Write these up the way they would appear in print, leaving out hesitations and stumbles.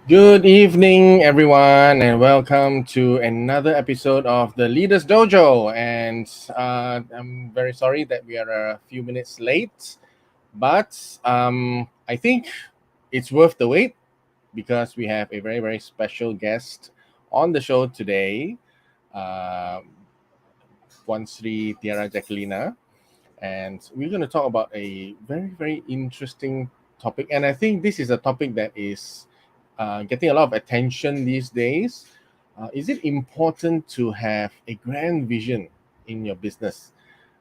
Good evening, everyone, and welcome to another episode of the Leaders Dojo. And I'm very sorry that we are a few minutes late, but I think it's worth the wait because we have a very, very special guest on the show today, uh, Puan Sri Tiara Jacquelina. And we're going to talk about a very, very interesting topic. And I think this is a topic that is getting a lot of attention these days. Is it important to have a grand vision in your business,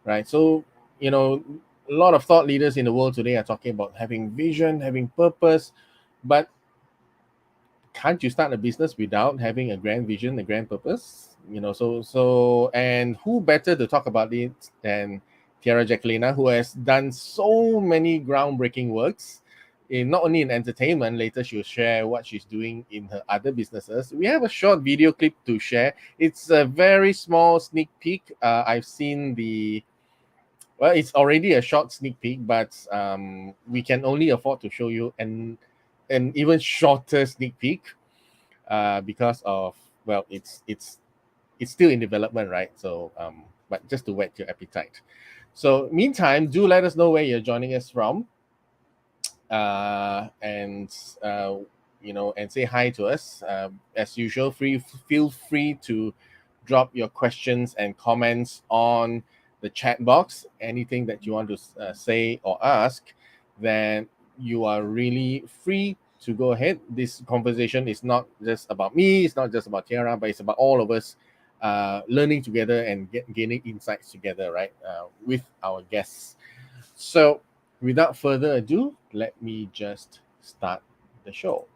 right? So, you know, a lot of thought leaders in the world today are talking about having vision, having purpose, but can't you start a business without having a grand vision, a grand purpose? And who better to talk about it than Tiara Jacquelina, who has done so many groundbreaking works in not only in entertainment. Later she'll share what she's doing in her other businesses. We have a short video clip to share. It's a very small sneak peek. I've seen it's already a short sneak peek, but we can only afford to show you an even shorter sneak peek because of, well, it's still in development, right? So but just to whet your appetite. So meantime, do let us know where you're joining us from, and and say hi to us. As usual, feel free to drop your questions and comments on the chat box. Anything that you want to say or ask, then you are really free to go ahead. This conversation is not just about me, it's not just about Tiara, but it's about all of us learning together and gaining insights together, right? With our guests. So, without further ado, let me just start the show.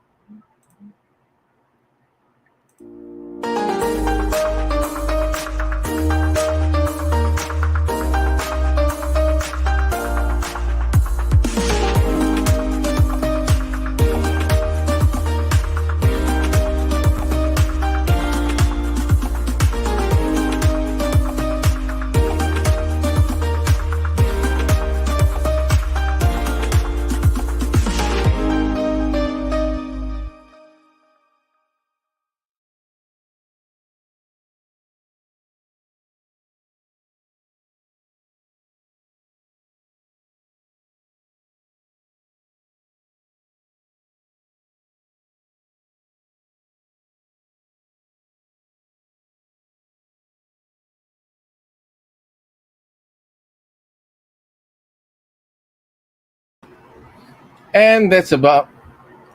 And that's about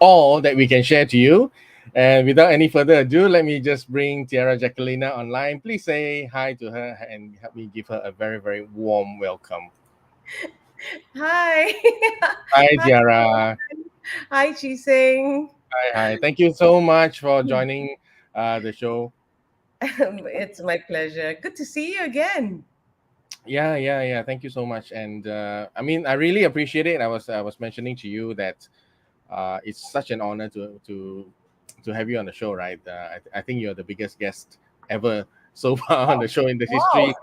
all that we can share to you. And without any further ado, let me just bring Tiara Jacquelina online. Please say hi to her and help me give her a very, very warm welcome. Hi. Hi, Hi, Tiara. hi, Chee-Seng. Hi. Thank you so much for joining the show. It's my pleasure. Good to see you again. Yeah. Thank you so much. And I mean, I really appreciate it. I was mentioning to you that it's such an honor to have you on the show, right? I think you're the biggest guest ever so far on the show in the Wow. history.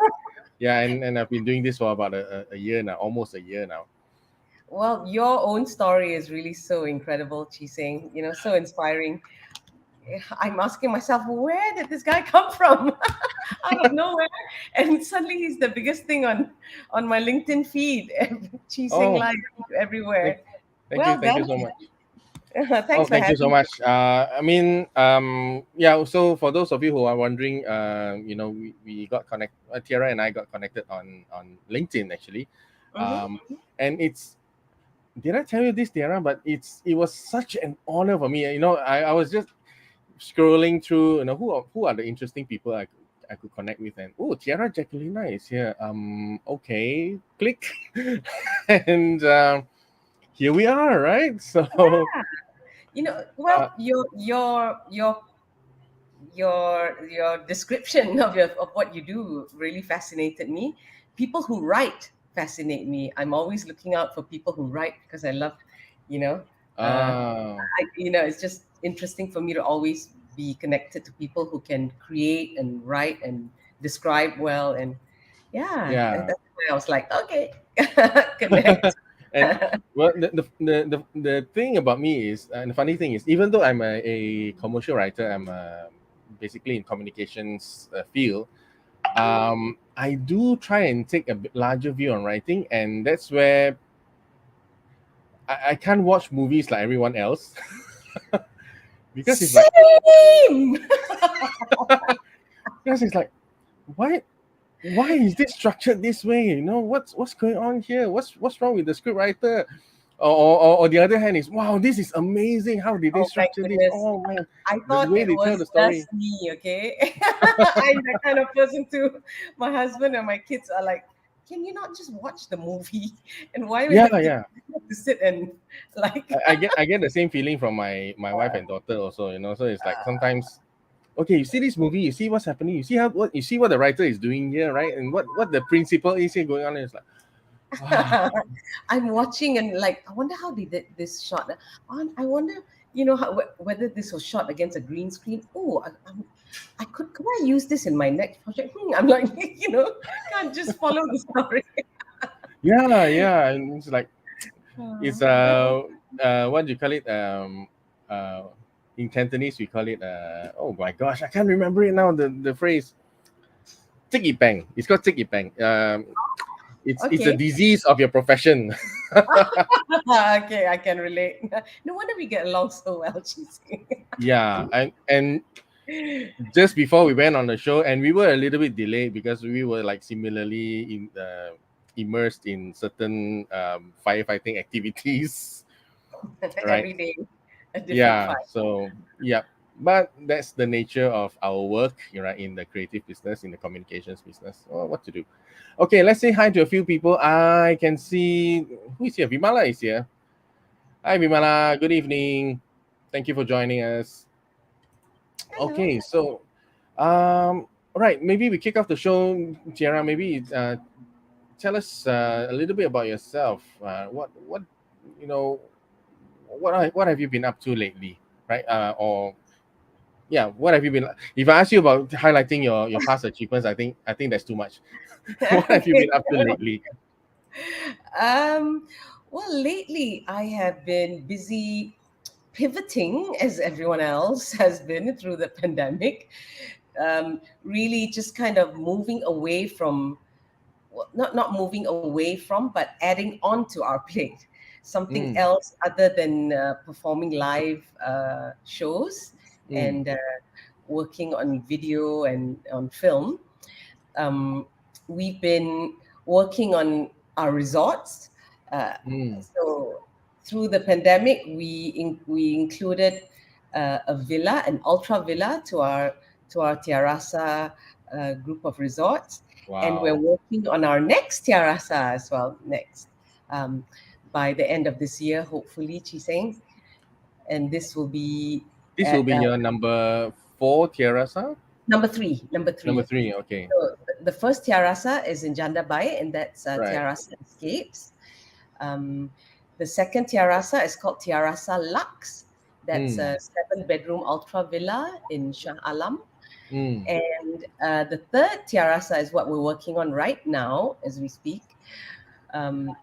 Yeah, and I've been doing this for about a year now, almost a year now. Well, your own story is really so incredible, Chee-Seng. So inspiring. I'm asking myself, where did this guy come from? Out of nowhere. And suddenly he's the biggest thing on my LinkedIn feed. Chee-Seng Oh, live thank, everywhere. thank you Well, so much. Oh, thanks for thank you so having much. I mean, yeah. So for those of you who are wondering, we got connect. Tiara and I got connected on LinkedIn actually, me. Hmm. and it's. Did I tell you this, Tiara? But it was such an honor for me. I was just scrolling through. Who are the interesting people I could connect with, and oh, Tiara Jacquelina is here. Okay, click, and here we are, right? So. Uh, Well, your description of what you do really fascinated me. People who write fascinate me. I'm always looking out for people who write because I love, you know, uh, it's just interesting for me to always be connected to people who can create and write and describe well. And yeah, yeah. that's why I was like, okay, connect. And well, the thing about me is, and the funny thing is, even though I'm a commercial writer, I'm basically in communications field. I do try and take a bit larger view on writing, and that's where I can't watch movies like everyone else because it's like Same. because it's like why is this structured this way? You know what's going on here? What's wrong with the script writer? Or the other hand is wow, this is amazing. How did they Oh my structure this? goodness. Oh man, I the thought way it they tell was the story. just me, okay? I'm the kind of person too. My husband and my kids are like, can you not just watch the movie? And why we Yeah, have yeah. to sit and like I get the same feeling from my wife and daughter also. So it's like sometimes okay, you see this movie, you see what's happening, you see what the writer is doing here, right? And what the principle is here going on. And it's like ah, I'm watching and like, I wonder how they did this shot. I wonder, whether this was shot against a green screen. Oh, could I use this in my next project? I'm like, can't just follow the story. yeah, yeah. And it's like it's But what do you call it? Uh in Cantonese we call it oh my gosh, I can't remember it now, the phrase. Tiki Peng. It's called Tiki Peng. It's a okay, disease of your profession. okay, I can relate. No wonder we get along so well, Chee-Seng. Yeah, and just before we went on the show, and we were a little bit delayed because we were like similarly immersed in certain firefighting activities, right? Every day, a different Yeah, fight. so yeah, but that's the nature of our work, right, in the creative business, in the communications business. Oh, what to do? Okay, let's say hi to a few people. I can see who is here. Vimala is here. Hi, Vimala. Good evening. Thank you for joining us. Hello. Okay, so all right, maybe we kick off the show. Tiara, maybe tell us a little bit about yourself. What you know what have you been up to lately, right? Or yeah, what have you been? If I ask you about highlighting your past achievements, I think that's too much. What have you Okay. been up to lately? Um, well, lately I have been busy pivoting as everyone else has been through the pandemic. Really just kind of moving away from, well, not moving away from, but adding on to our plate something Mm, else other than performing live shows mm, and working on video and on film. um, we've been working on our resorts. Uh, mm, so through the pandemic, we included a villa, an ultra villa, to our Tiarasa group of resorts, and we're wow. working on our next Tiarasa as well. Next, um, by the end of this year, hopefully, Chee-Seng, and this will be This will at be your number four, Tiara. number three. Number Number three. three. Okay. So the first Tiarasa is in Janda Bai, and that's Right. Tiarasa Escapes. Um, the second Tiarasa is called Tiarasa Lux. That's Mm, a 7-bedroom ultra villa in Shah Alam. mm. And the third Tiarasa is what we're working on right now as we speak. Um,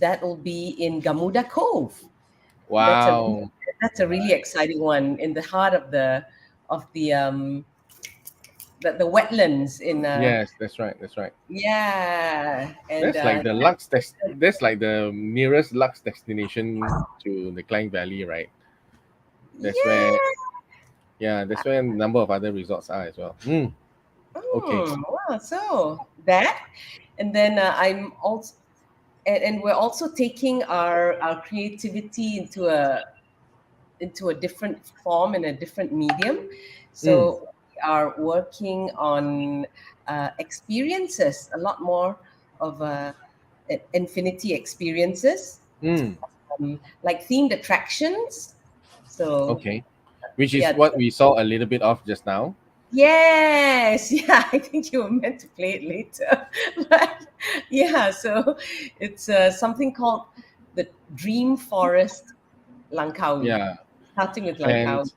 that will be in Gamuda Cove. That's a Wow. that's a really Right. exciting one in the heart of the wetlands in Yes, that's right. That's right. yeah, and That's like the That's like the nearest Lux destination to the Klang Valley, right? That's where, yeah. yeah, that's where a number of other resorts are as well. Mm, okay. Wow, so that, and then I'm also, and we're also taking our creativity into a different form and a different medium. Mm, So we are working on experiences, a lot more of infinity experiences, mm, like themed attractions. So okay. Which is yeah, what we saw a little bit of just now. yes, yeah, I think you were meant to play it later. But yeah, so it's something called the Dream Forest Langkawi, Yeah. starting with And Langkawi.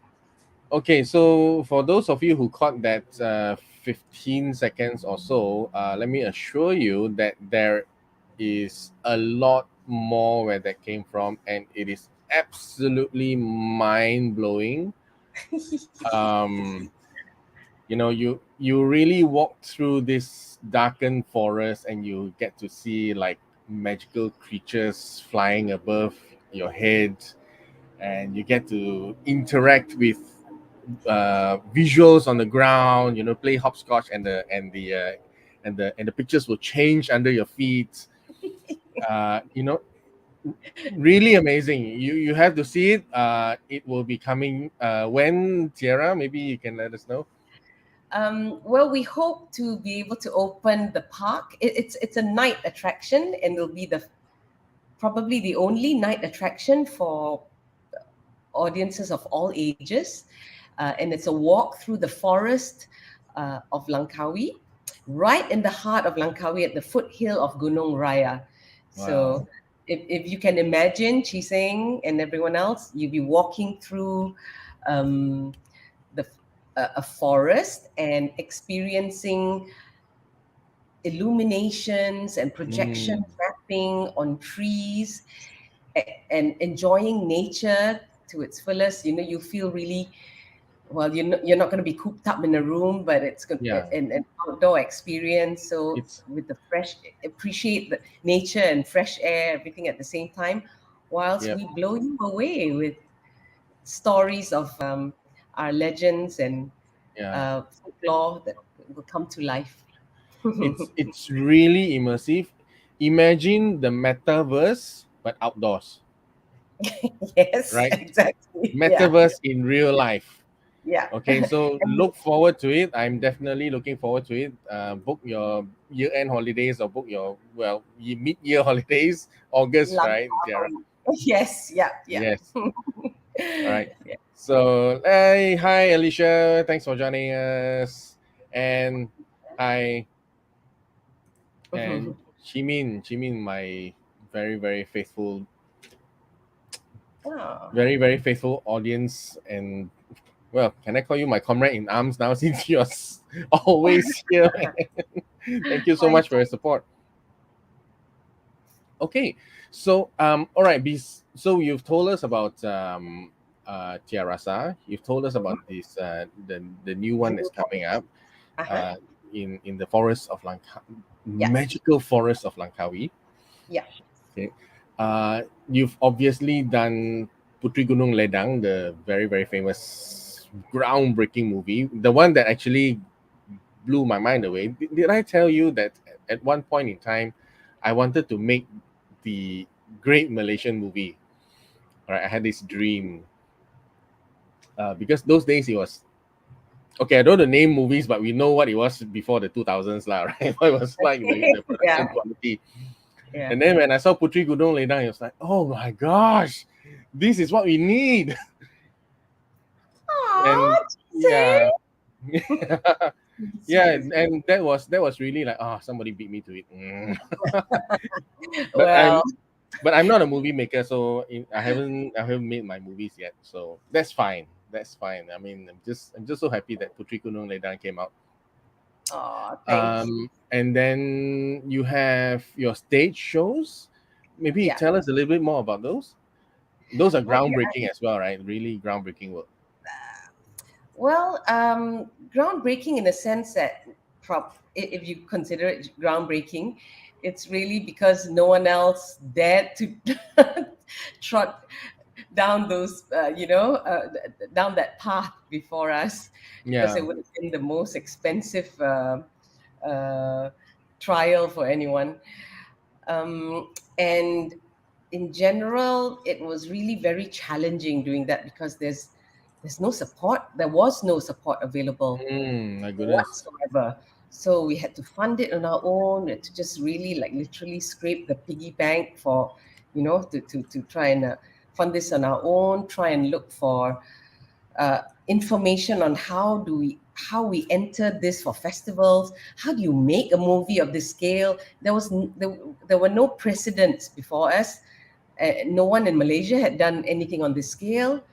okay, so for those of you who caught that 15 seconds or so, let me assure you that there is a lot more where that came from, and it is absolutely mind blowing. Um, you really walk through this darkened forest, and you get to see like magical creatures flying above your head, and you get to interact with visuals on the ground. Play hopscotch, and the pictures will change under your feet. uh, you know really amazing. You have to see it. It will be coming when, Tiara, maybe you can let us know. Well, we hope to be able to open the park. It's a night attraction, and it'll be the probably the only night attraction for audiences of all ages. And it's a walk through the forest of Langkawi, right in the heart of Langkawi at the foothill of Gunung Raya. Wow. So if you can imagine, Chee-Seng and everyone else, you'll be walking through um, the a forest and experiencing illuminations and projection Mm, mapping on trees and enjoying nature to its fullest. You feel really well. You're not going to be cooped up in a room, but it's yeah, an outdoor experience. So it's with the fresh, appreciate the nature and fresh air, everything at the same time, whilst yeah, we blow you away with stories of our legends and yeah. folklore that will come to life. It's really immersive. Imagine the metaverse but outdoors, Yes, right? exactly. Yeah, Metaverse in real life. yeah. Okay, so And look forward to it. I'm definitely looking forward to it. Book your year-end holidays, or book your mid-year holidays, August, right, Tiara? Langkawi. Yes, yeah, yeah. Yes. All right. Yeah. So, hey, hi, Alicia. Thanks for joining us. And hi, and Chimin, my very, very faithful, Oh, very, very faithful audience. And well, can I call you my comrade in arms now since you're always here? Thank you so hi. much for your support. Okay, so all right, so you've told us about Tiarasa. You've told us about this the new one that's coming up Uh-huh. uh, in the forest of Yeah, magical forest of Langkawi. yeah, Okay, you've obviously done Puteri Gunung Ledang, the very very famous groundbreaking movie, the one that actually blew my mind away. Did I tell you that at one point in time, I wanted to make the great Malaysian movie? All right, I had this dream because those days it was okay. I don't know the name movies, but we know what it was before the 2000s, lah, right? What it was like the production yeah, quality. yeah. And then when I saw Puteri Gunung Ledang, it was like, oh my gosh, this is what we need. And Aw, yeah, yeah, sweet. and that was really like, somebody beat me to it. But Well, I'm not a movie maker, so I haven't made my movies yet. So that's fine. That's fine. I mean, I'm just so happy that Putri Gunung Ledang came out. aw, thanks. And then you have your stage shows. Maybe Yeah. tell us a little bit more about those. Those are Well, groundbreaking as well, right? Really groundbreaking work. groundbreaking in the sense that if you consider it groundbreaking, it's really because no one else dared to trot down those, down that path before us, because Yeah. it would have been the most expensive uh, trial for anyone. And in general, it was really very challenging doing that because there's no support. There was no support available My goodness. whatsoever. So we had to fund it on our own. We had to just really, like, literally scrape the piggy bank for, to try and fund this on our own. Try and look for information on how we enter this for festivals. How do you make a movie of this scale? There were no precedents before us. No one in Malaysia had done anything on this scale.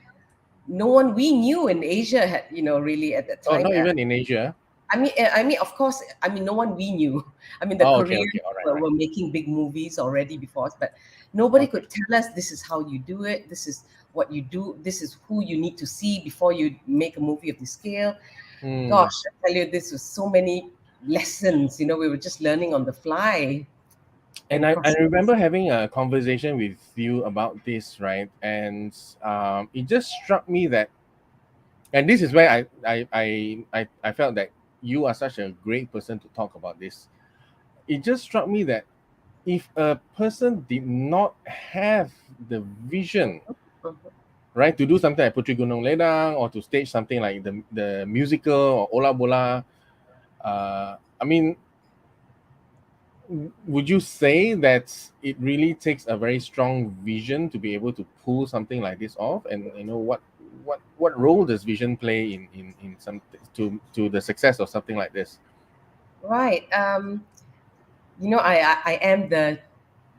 No one we knew in Asia had, really at that Oh, time. not even in Asia. Of course, no one we knew. The Oh, okay, Koreans okay, all right, all were, right. were making big movies already before us, but nobody Okay. could tell us this is how you do it. This is what you do. This is who you need to see before you make a movie of this scale. Hmm. Gosh, I tell you, this was so many lessons. We were just learning on the fly And and I process. remember having a conversation with you about this, right? And it just struck me that, and this is where I felt that you are such a great person to talk about this. It just struck me that if a person did not have the vision, Mhm. right, to do something like Puteri Gunung Ledang or to stage something like the musical or Ola Bola, I mean, would you say that it really takes a very strong vision to be able to pull something like this off? And what role does vision play in some to the success of something like this? Right. I am the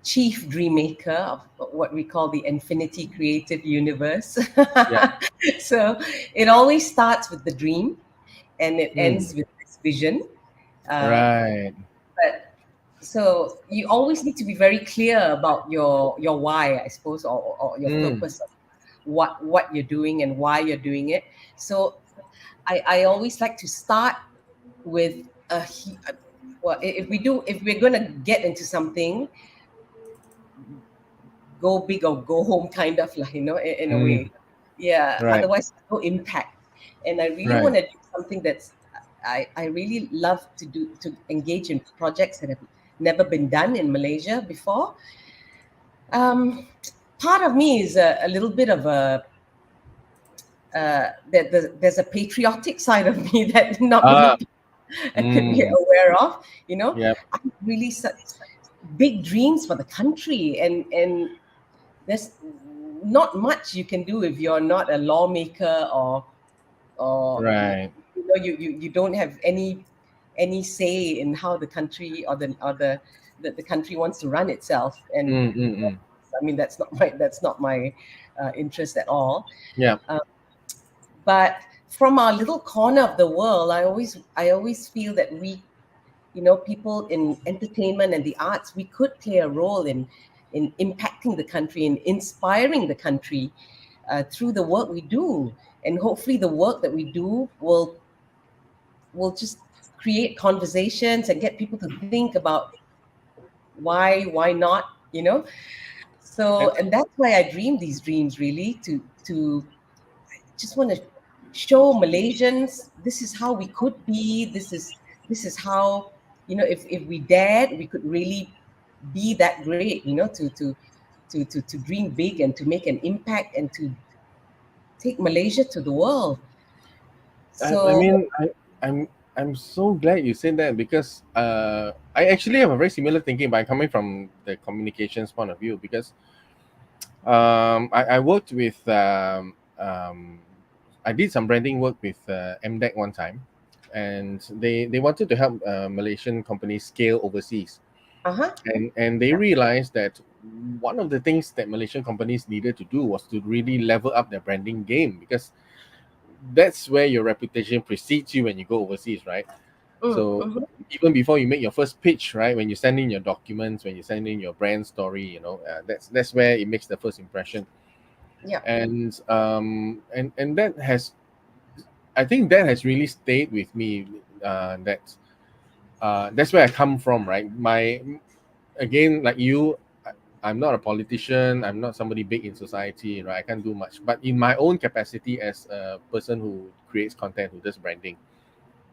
chief dream maker of what we call the infinity creative universe. Yeah. So it always starts with the dream and it ends Mm, with this vision. Uh, right. but so you always need to be very clear about your why, I suppose, or your Mm, purpose of what you're doing and why you're doing it. So I always like to start with well, if we're going to get into something, go big or go home, kind of, like, in a mm, way. Yeah, right. otherwise no impact. And I really Right. want to do something that's I really love to engage in projects that have never been done in Malaysia before. um Part of me is a little bit of a there's a patriotic side of me that not many Ah. people could be Mm, aware of. yep. I have really such big dreams for the country, and there's not much you can do if you're not a lawmaker, or Right. you don't have any say in how the country or the country wants to run itself. And Mm, mm, mm. that's not my interest at all. Yeah. uh, but from our little corner of the world, I always feel that we, people in entertainment and the arts, we could play a role in impacting the country and inspiring the country through the work we do. And hopefully, the work that we do will just create conversations and get people to think about why not, you know. And, So, and that's why I dream these dreams, really, to just want to show Malaysians this is how we could be. This is how, if we dared, we could really be that great. To dream big and to make an impact and to take Malaysia to the world. I So, mean, I'm so glad you said that because I actually have a very similar thinking, but I'm coming from the communications point of view because I worked with I did some branding work with MDEC one time, and they wanted to help Malaysian companies scale overseas, uh-huh. and they Yeah. realized that one of the things that Malaysian companies needed to do was to really level up their branding game because that's where your reputation precedes you when you go overseas, right? So Mm-hmm. even before you make your first pitch, right, when you send in your documents, when you send in your brand story, that's where it makes the first impression. Yeah. And that has, I think that has really stayed with me. That's where I come from, right? My Again, like you, I'm not a politician. I'm not somebody big in society, right? I can't do much. But in my own capacity as a person who creates content, who does branding,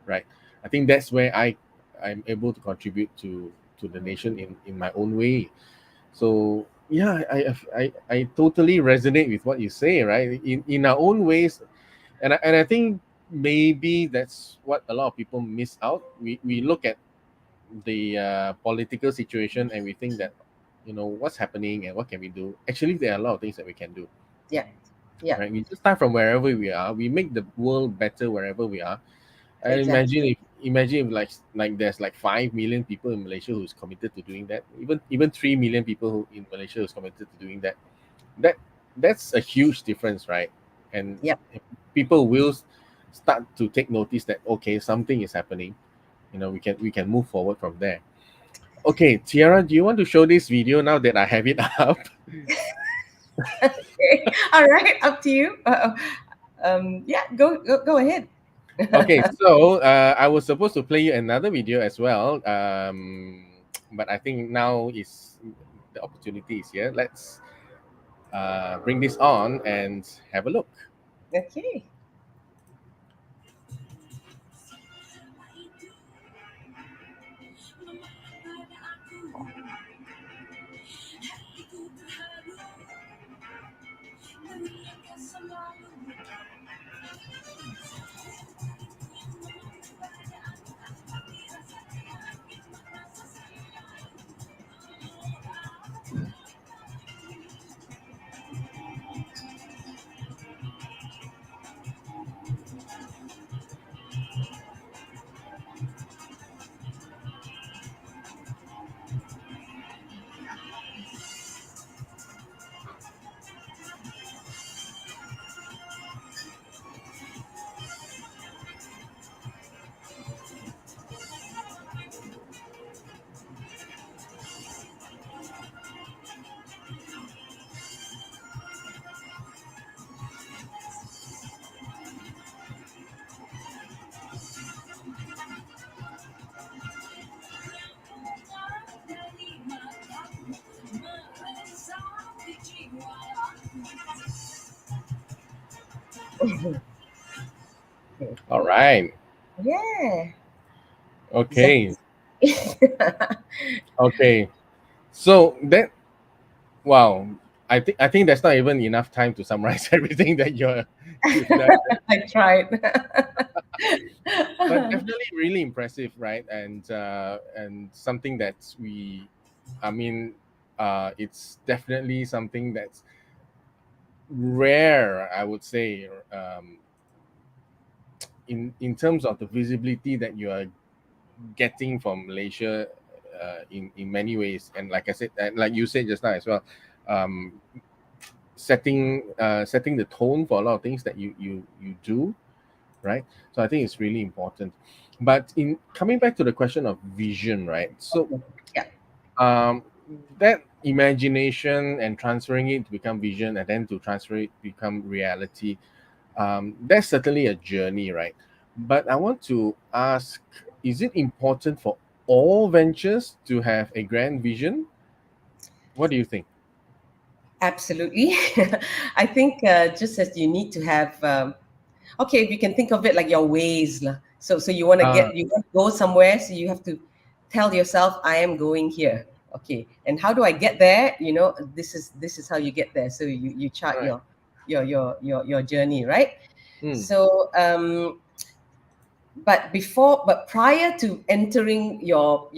right? I think that's where I'm able to contribute to the nation in my own way. So yeah, I totally resonate with what you say, right? In our own ways, and I think maybe that's what a lot of people miss out. We look at the political situation and we think that what's happening and what can we do. Actually, there are a lot of things that we can do, Yeah. Yeah. right? We just start from wherever we are. We make the world better wherever we are. And Exactly. imagine if like there's like 5 million people in Malaysia who's committed to doing that. Even 3 million people who in Malaysia who's committed to doing that. That that's a huge difference, right? And Yeah. people will. start to take notice that okay, something is happening. We can move forward from there. Okay, Tiara, do you want to show this video now that I have it up? Okay. All right, up to you. Yeah, go ahead. Okay, so I was supposed to play you another video as well, but I think now is the opportunity is here. Let's bring this on and have a look. Okay. All right. Yeah. Okay. Exactly. Okay. So that wow, I think that's not even enough time to summarize everything that you've done. I tried. But definitely really impressive, right? And something that I mean, it's definitely something that's rare, I would say, in terms of the visibility that you are getting from Malaysia, in many ways. And like I said, and like you said just now as well, um, setting the tone for a lot of things that you do, right? So I think it's really important. But in coming back to the question of vision, right? So Yeah, um, that imagination and transferring it to become vision and then to transfer it become reality, that's certainly a journey, right? But I want to ask, is it important for all ventures to have a grand vision? What do you think? absolutely. I think just as you need to have, okay, if you can think of it like your ways, lah. So uh, you want to go somewhere, so you have to tell yourself, I am going here. Okay, and how do I get there? This is how you get there. So you chart right. your journey, right? Mm, So but prior to entering your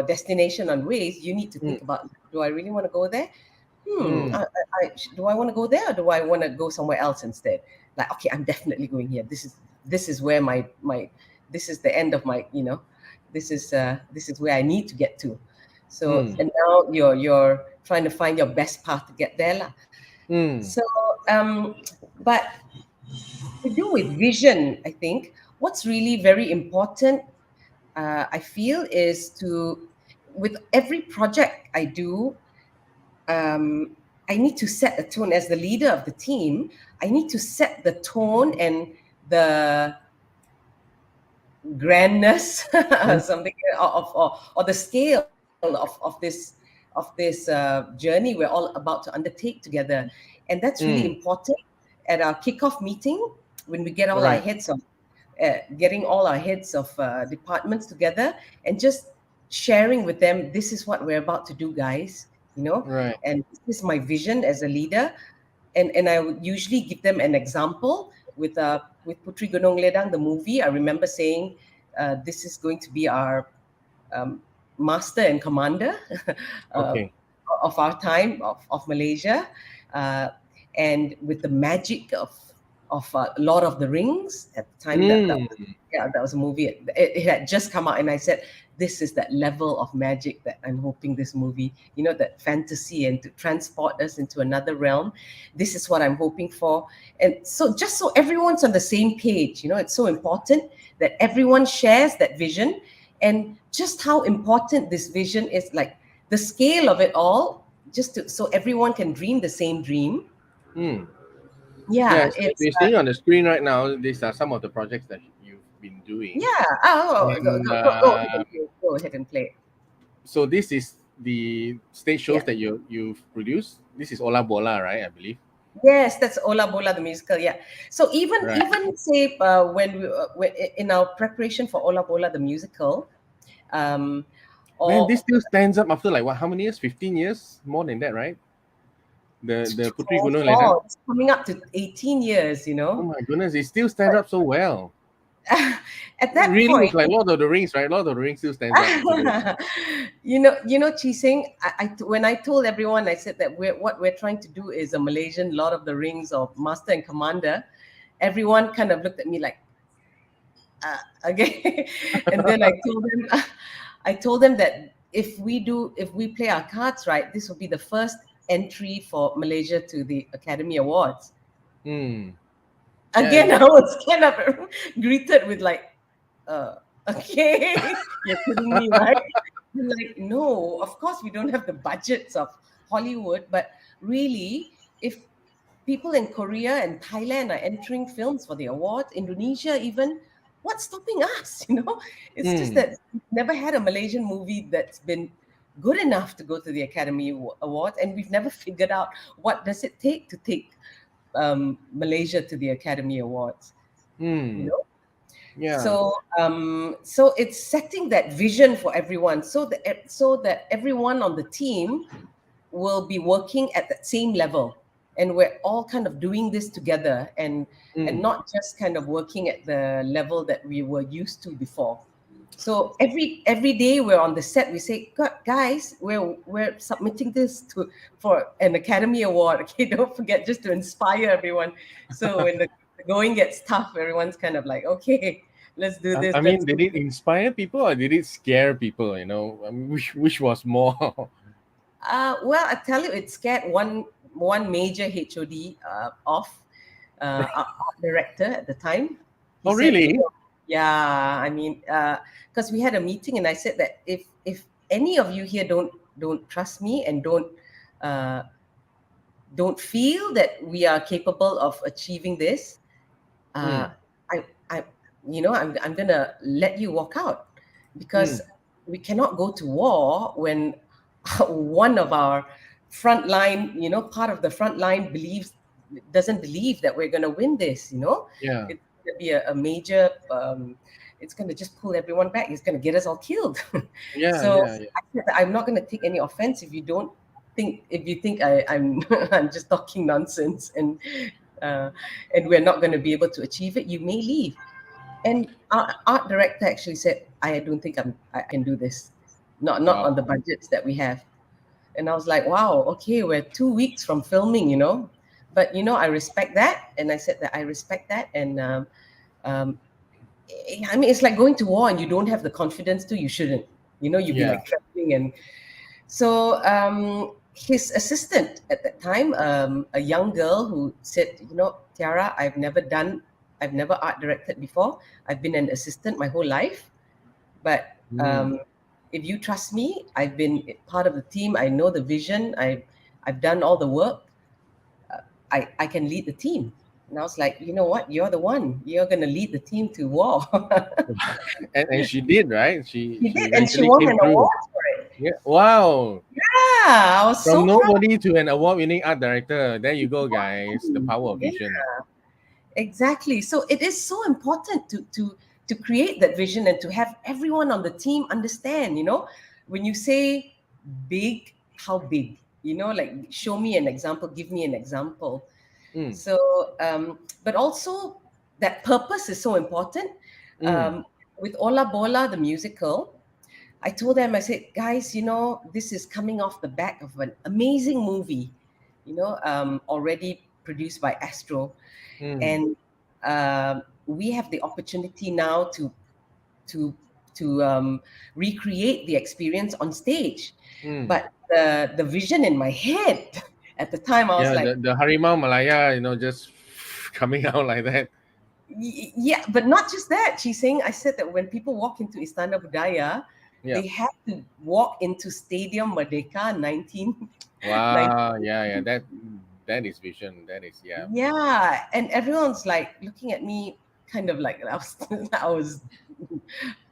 destination on ways, you need to mm, think about, do I really want to go there? mm, Do I want to go there, or do I want to go somewhere else instead? Like, okay, I'm definitely going here. This is where my this is the end of my, this is where I need to get to. So, mm, and now you're trying to find your best path to get there lah. mm, So um but to do with vision, I think what's really very important, I feel, is to, with every project I do, I need to set the tone as the leader of the team. I need to set the tone and the grandness, mm, something or the scale of this journey we're all about to undertake together, and that's really mm. important at our kickoff meeting when we get all our Right, heads of getting all our heads of departments together and just sharing with them, this is what we're about to do, guys, right. and this is my vision as a leader. And I would usually give them an example with Puteri Gunung Ledang, the movie. I remember saying, this is going to be our um, master and commander uh, Okay. of our time of Malaysia, uh, and with the magic of of Lord of the Rings at the time. Mm. That was a movie. It had just come out, and I said, "This is that level of magic that I'm hoping this movie, that fantasy and to transport us into another realm. This is what I'm hoping for." And so, just so everyone's on the same page, it's so important that everyone shares that vision, and just how important this vision is, like the scale of it all, so everyone can dream the same dream. Mm. Yeah, Yeah, so it's we're seeing on the screen right now, these are some of the projects that you've been doing. yeah. Oh, And go ahead and play. so this is the stage shows Yeah. that you've produced. This is Ola Bola, right? I believe. Yes, that's Ola Bola the musical. Yeah. So even Right. even say in our preparation for Ola Bola the musical, um, Man, this or still stands up after like what? How many years? 15 years? More than that, right? The Puteri Gunung Ledang. it's coming up to 18 years. Oh my goodness, it still stands up so well. At that Really, point, it's like Lord of the Rings, right? Lord of the Rings still stands up today. Chee-Seng, when I told everyone, I said that what we're trying to do is a Malaysian Lord of the Rings or Master and Commander. Everyone kind of looked at me like, okay. And then I told them that if we play our cards right, this will be the first entry for Malaysia to the Academy Awards. Hmm. Yeah, Again, I was kind of greeted with like, okay, you're kidding me, right? I'm like, no, of course we don't have the budgets of Hollywood, but really, if people in Korea and Thailand are entering films for the awards, Indonesia even, what's stopping us? It's just hmm. that we've never had a Malaysian movie that's been good enough to go to the Academy Awards, and we've never figured out what does it take to take Malaysia to the Academy Awards. You Hmm. know, Yeah. so it's setting that vision for everyone, so that everyone on the team will be working at that same level, and we're all kind of doing this together, and Hmm. not just kind of working at the level that we were used to before. So every day we're on the set, we say, Guys, we're submitting this to for an Academy Award." Okay, don't forget, just to inspire everyone. So when the going gets tough, everyone's kind of like, okay, let's do this. I mean, Let's did do it this. inspire people or did it scare people? I mean, which was more? Well, I tell you, it scared one major HOD off, art director at the time. He Oh, said, really? yeah, I mean, because we had a meeting, and I said that if any of you here don't trust me and uh, don't feel that we are capable of achieving this, uh, Hmm. I I'm gonna let you walk out, Hmm. because we cannot go to war when one of our front line, part of the front line doesn't believe that we're gonna win this. Yeah. It's gonna be a major. It's gonna just pull everyone back. It's gonna get us all killed. Yeah. So Yeah. Yeah. I said that I'm not gonna take any offense if you think I'm I'm just talking nonsense, uh, and we're not going to be able to achieve it, you may leave. And our art director actually said, I don't think I can do this. Not on the Wow. budgets that we have. And I was like, wow, okay, we're 2 weeks from filming. But I respect that, and I said that I respect that, and um, I mean, it's like going to war and you don't have the confidence to. You shouldn't. You'd be Yeah. like trembling. And so his assistant at that time, a young girl who said, Tiara, I've never art directed before. I've been an assistant my whole life, but Hmm. if you trust me, I've been part of the team. I know the vision. I've done all the work. I can lead the team. And I was like, you know what? You're the one. You're gonna lead the team to war. And she did, right? She She she did, and she eventually won came an through. award for it. Yeah. Wow. Yeah, I was From so proud nobody to an award-winning art director. There you go, guys. The of power of her. vision. Exactly. So it is so important to create that vision and to have everyone on the team understand, when you say big, how big? Like show me an example, give me an example. Mm. So but also that purpose is so important. Mm. Um, with Ola Bola, the musical, I told them, I said, guys, this is coming off the back of an amazing movie, already produced by Astro, Mm. and we have the opportunity now to recreate the experience on stage. Mm. But the vision in my head at the time, I was Yeah, like, the Harimau Malaya, just coming out like that. yeah, but not just that. She's saying, I said that when people walk into Istana Budaya, Yeah. they have to walk into Stadium Merdeka 1990. Wow. Yeah, yeah. That is vision. That is, yeah. Yeah, and everyone's like looking at me, kind of like I was, I was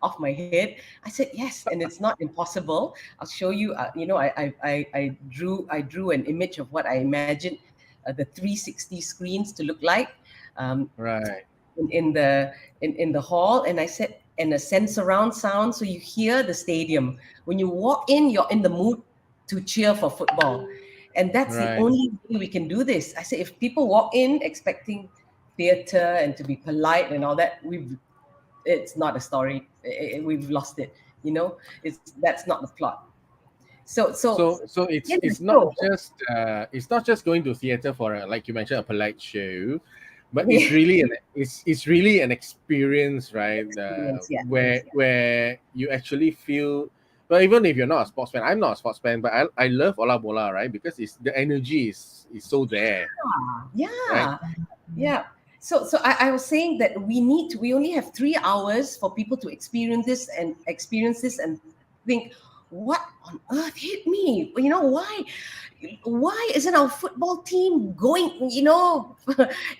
off my head. I said yes, and it's not impossible. I'll show you. I drew an image of what I imagined the 360 screens to look like. Um, Right. in the hall, and I said, and a sense surround sound, so you hear the stadium. When you walk in, you're in the mood to cheer for football, and that's the Right. only way we can do this. I said, if people walk in expecting theater and to be polite and all that, it's not a story. We've lost it. That's not the plot. So So it's in the it's not show, just going to theater for like you mentioned, a polite show, but it's we really it's really an experience, right? experience, yeah. Where you actually feel. Well, even if you're not a sports fan, I'm not a sports fan, but I love Ola Bola, right? Because it's the energy is so there, right? Yeah, yeah. So I was saying that we only have 3 hours for people to experience this and think, what on earth hit me? Why isn't our football team going,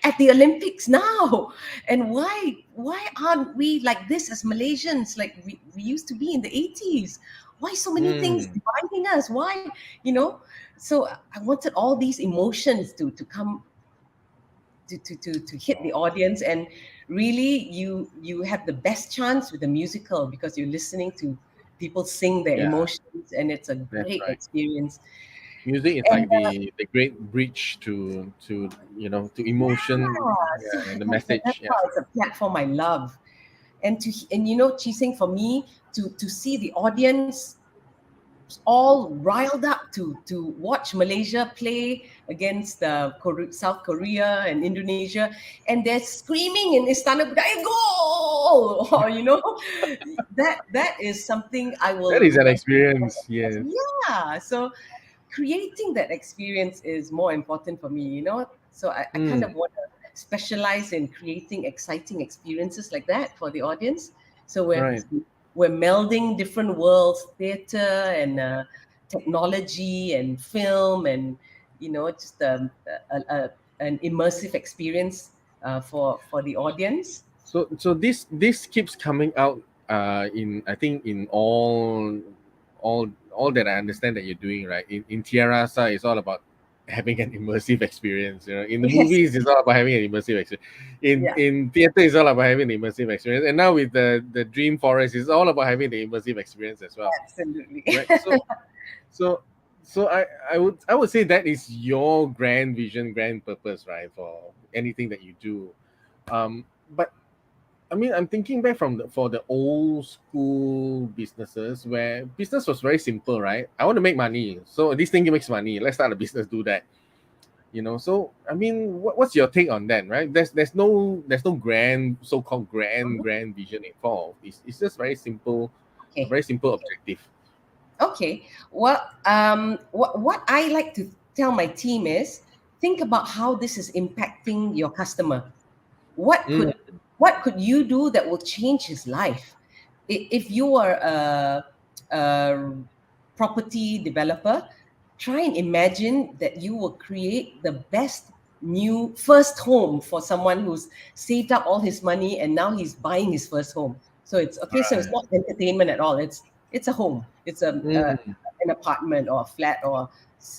at the Olympics now? And why aren't we like this as Malaysians, like we used to be in the 80s? Why so many things Mm, dividing us? Why, you know? So I wanted all these emotions to come to hit the audience, and really you have the best chance with the musical because you're listening to people sing their yeah, emotions, and it's a that's great right. experience. Music is And like the great bridge to to emotion, so yeah, and the that's message. Yeah. why it's a platform I love. And Chee-Seng, for me to see the audience all riled up to watch Malaysia play against South Korea and Indonesia, and they're screaming in Istana Budaya, "Goal!" Or, that is something I That will is an remember. experience. Yes. Yeah, so creating that experience is more important for me. So I kind of Mm, want to specialize in creating exciting experiences like that for the audience. So we're right. we're melding different worlds, theater and technology and film, and just an immersive experience for the audience. So this keeps coming out in, I think, in all that I understand that you're doing, right? In Tiarasa, it's all about having an immersive experience. In the Yes, movies, it's all about having an immersive experience. In yeah, in theater, it's all about having an immersive experience. And now with the Dream Forest, it's all about having the immersive experience as well, absolutely. right? So so I would say that is your grand vision, grand purpose, right, for anything that you do. But I mean, I'm thinking back for the old school businesses where business was very simple, right? I want to make money, so this thing makes money. Let's start a business, do that. So I mean, what's your take on that, right? There's no grand, so-called grand vision involved. It's just very simple, a Okay. very simple objective. Okay. Well, what I like to tell my team is, think about how this is impacting your customer. What Mm, could what could you do that will change his life? If you are a property developer, try and imagine that you will create the best new first home for someone who's saved up all his money and now he's buying his first home. So it's okay. So it's right. not entertainment at all. It's a home. It's Mm, an apartment or a flat or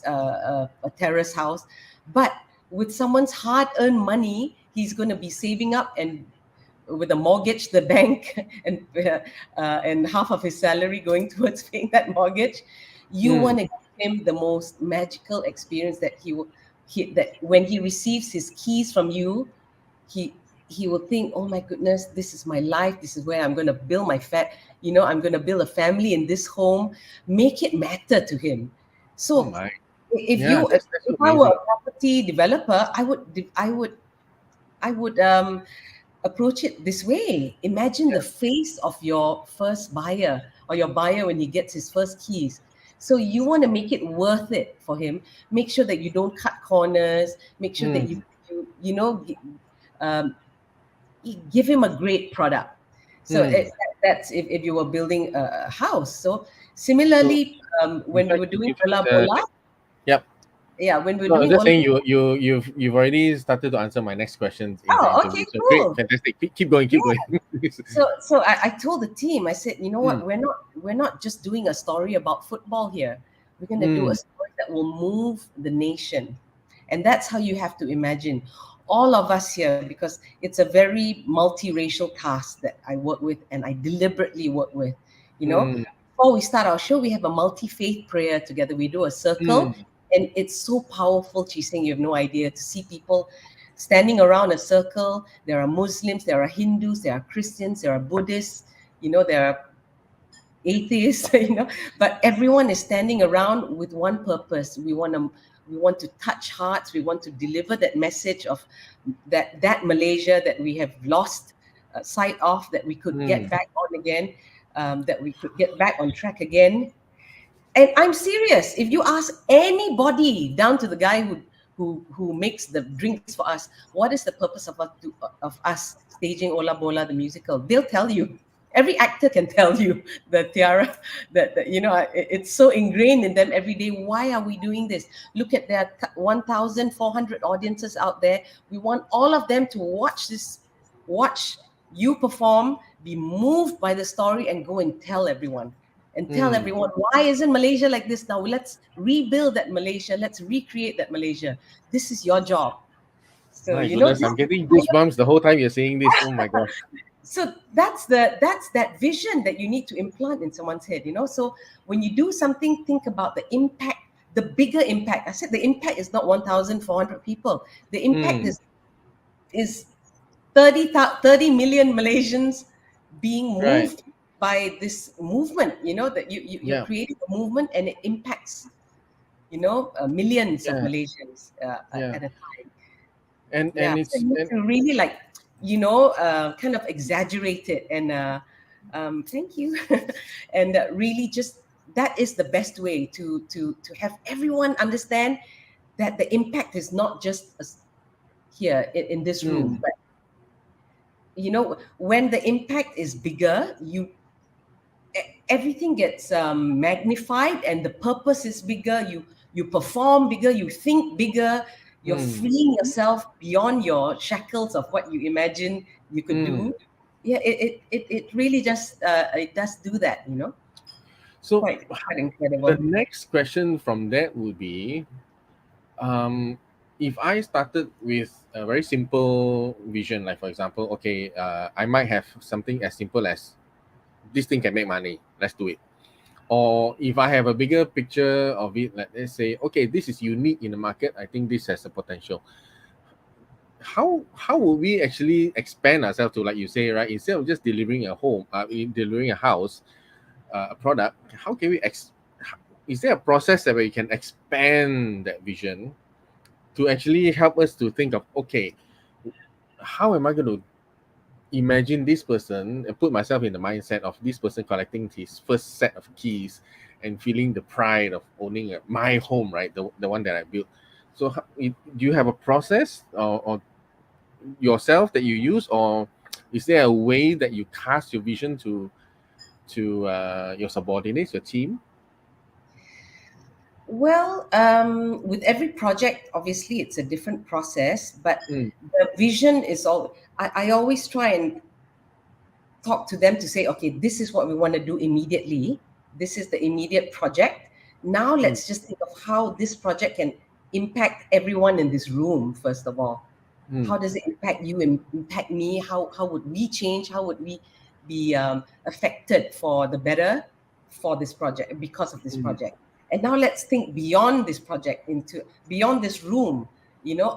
a terrace house. But with someone's hard-earned money, he's going to be saving up, and with a mortgage, the bank, and half of his salary going towards paying that mortgage. You mm. want to give him the most magical experience that that when he receives his keys from you, he he will think, oh my goodness, this is my life. This is where I'm going to build I'm going to build a family in this home. Make it matter to him. Oh So my. if Yeah, you that's so if I were amazing. a property developer, I would approach it this way. Imagine the Yeah. face of your first buyer or your buyer when he gets his first keys. So you want to make it worth it for him. Make sure that you don't cut corners. Make sure that you Mm, you you know um, give him a great product. So mm. that's if you were building a house. So So similarly, in when we fact, were doing in fact, Ola Bola, yep. yeah, when we were No, I was doing just Ola. saying you've already started to answer my next questions in the Oh, interview. okay, So great, cool. fantastic. Keep going, keep going. So I told the team, I said, you know Mm, what, we're not just doing a story about football here. We're gonna do a mm, story that will move the nation. And that's how you have to imagine all of us here, because it's a very multiracial cast that I work with and I deliberately work with. You know, mm, before we start our show, we have a multi-faith prayer together. We do a circle, mm, and it's so powerful, Chee-Seng, you have no idea, to see people standing around a circle. There are Muslims, there are Hindus, there are Christians, there are Buddhists, there are atheists, but everyone is standing around with one purpose. We want to touch hearts. We want to deliver that message of that Malaysia that we have lost sight of, that we could get mm. back on again, that we could get back on track again. And I'm serious. If you ask anybody, down to the guy who makes the drinks for us, what is the purpose of us staging Ola Bola the musical? They'll tell you. Every actor can tell you the tiara that it's so ingrained in them every day. Why are we doing this? Look at their 1,400 audiences out there. We want all of them to watch you perform, be moved by the story, and go and tell everyone, Mm. why isn't Malaysia like this now? Let's rebuild that Malaysia. Let's recreate that Malaysia. This is your job. So My goodness, I'm getting goosebumps the whole time you're saying this. Oh my gosh. so that's that vision that you need to implant in someone's head. So when you do something, think about the impact, the bigger impact. I said the impact is not 1,400 people. The impact Mm. is 30 million Malaysians being Right. moved by this movement. That you're Yeah. creating a movement, and it impacts millions of Yeah. Malaysians Yeah. at a time. And Yeah, so it's you need and to really, like, kind of exaggerate it, and thank you, and really just that is the best way to have everyone understand that the impact is not just here in this room, mm, but when the impact is bigger, everything gets magnified, and the purpose is bigger. You perform bigger, you think bigger, you're mm, freeing yourself beyond your shackles of what you imagine you could mm. do. Yeah, it really just it does do that. So Quite the incredible. next question from that would be, um, if I started with a very simple vision, like for example, okay, I might have something as simple as this thing can make money, let's do it. Or if I have a bigger picture of it, like let's say, okay, this is unique in the market, I think this has a potential. How will we actually expand ourselves to, like you say, right? Instead of just delivering a home, delivering a house, a product, how can we is there a process that we can expand that vision to actually help us to think of, okay, how am I going to imagine this person and put myself in the mindset of this person collecting his first set of keys and feeling the pride of owning my home, right? The one that I built. So do you have a process, or yourself that you use, or is there a way that you cast your vision to your subordinates, your team? Well, with every project, obviously, it's a different process, but Mm, the vision is all. I always try and talk to them to say, okay, this is what we want to do immediately. This is the immediate project. Now mm, let's just think of how this project can impact everyone in this room, first of all. mm, How does it impact you and impact me? How would we change? How would we be affected for the better for this project, because of this mm, project? And now let's think beyond this project, into beyond this room,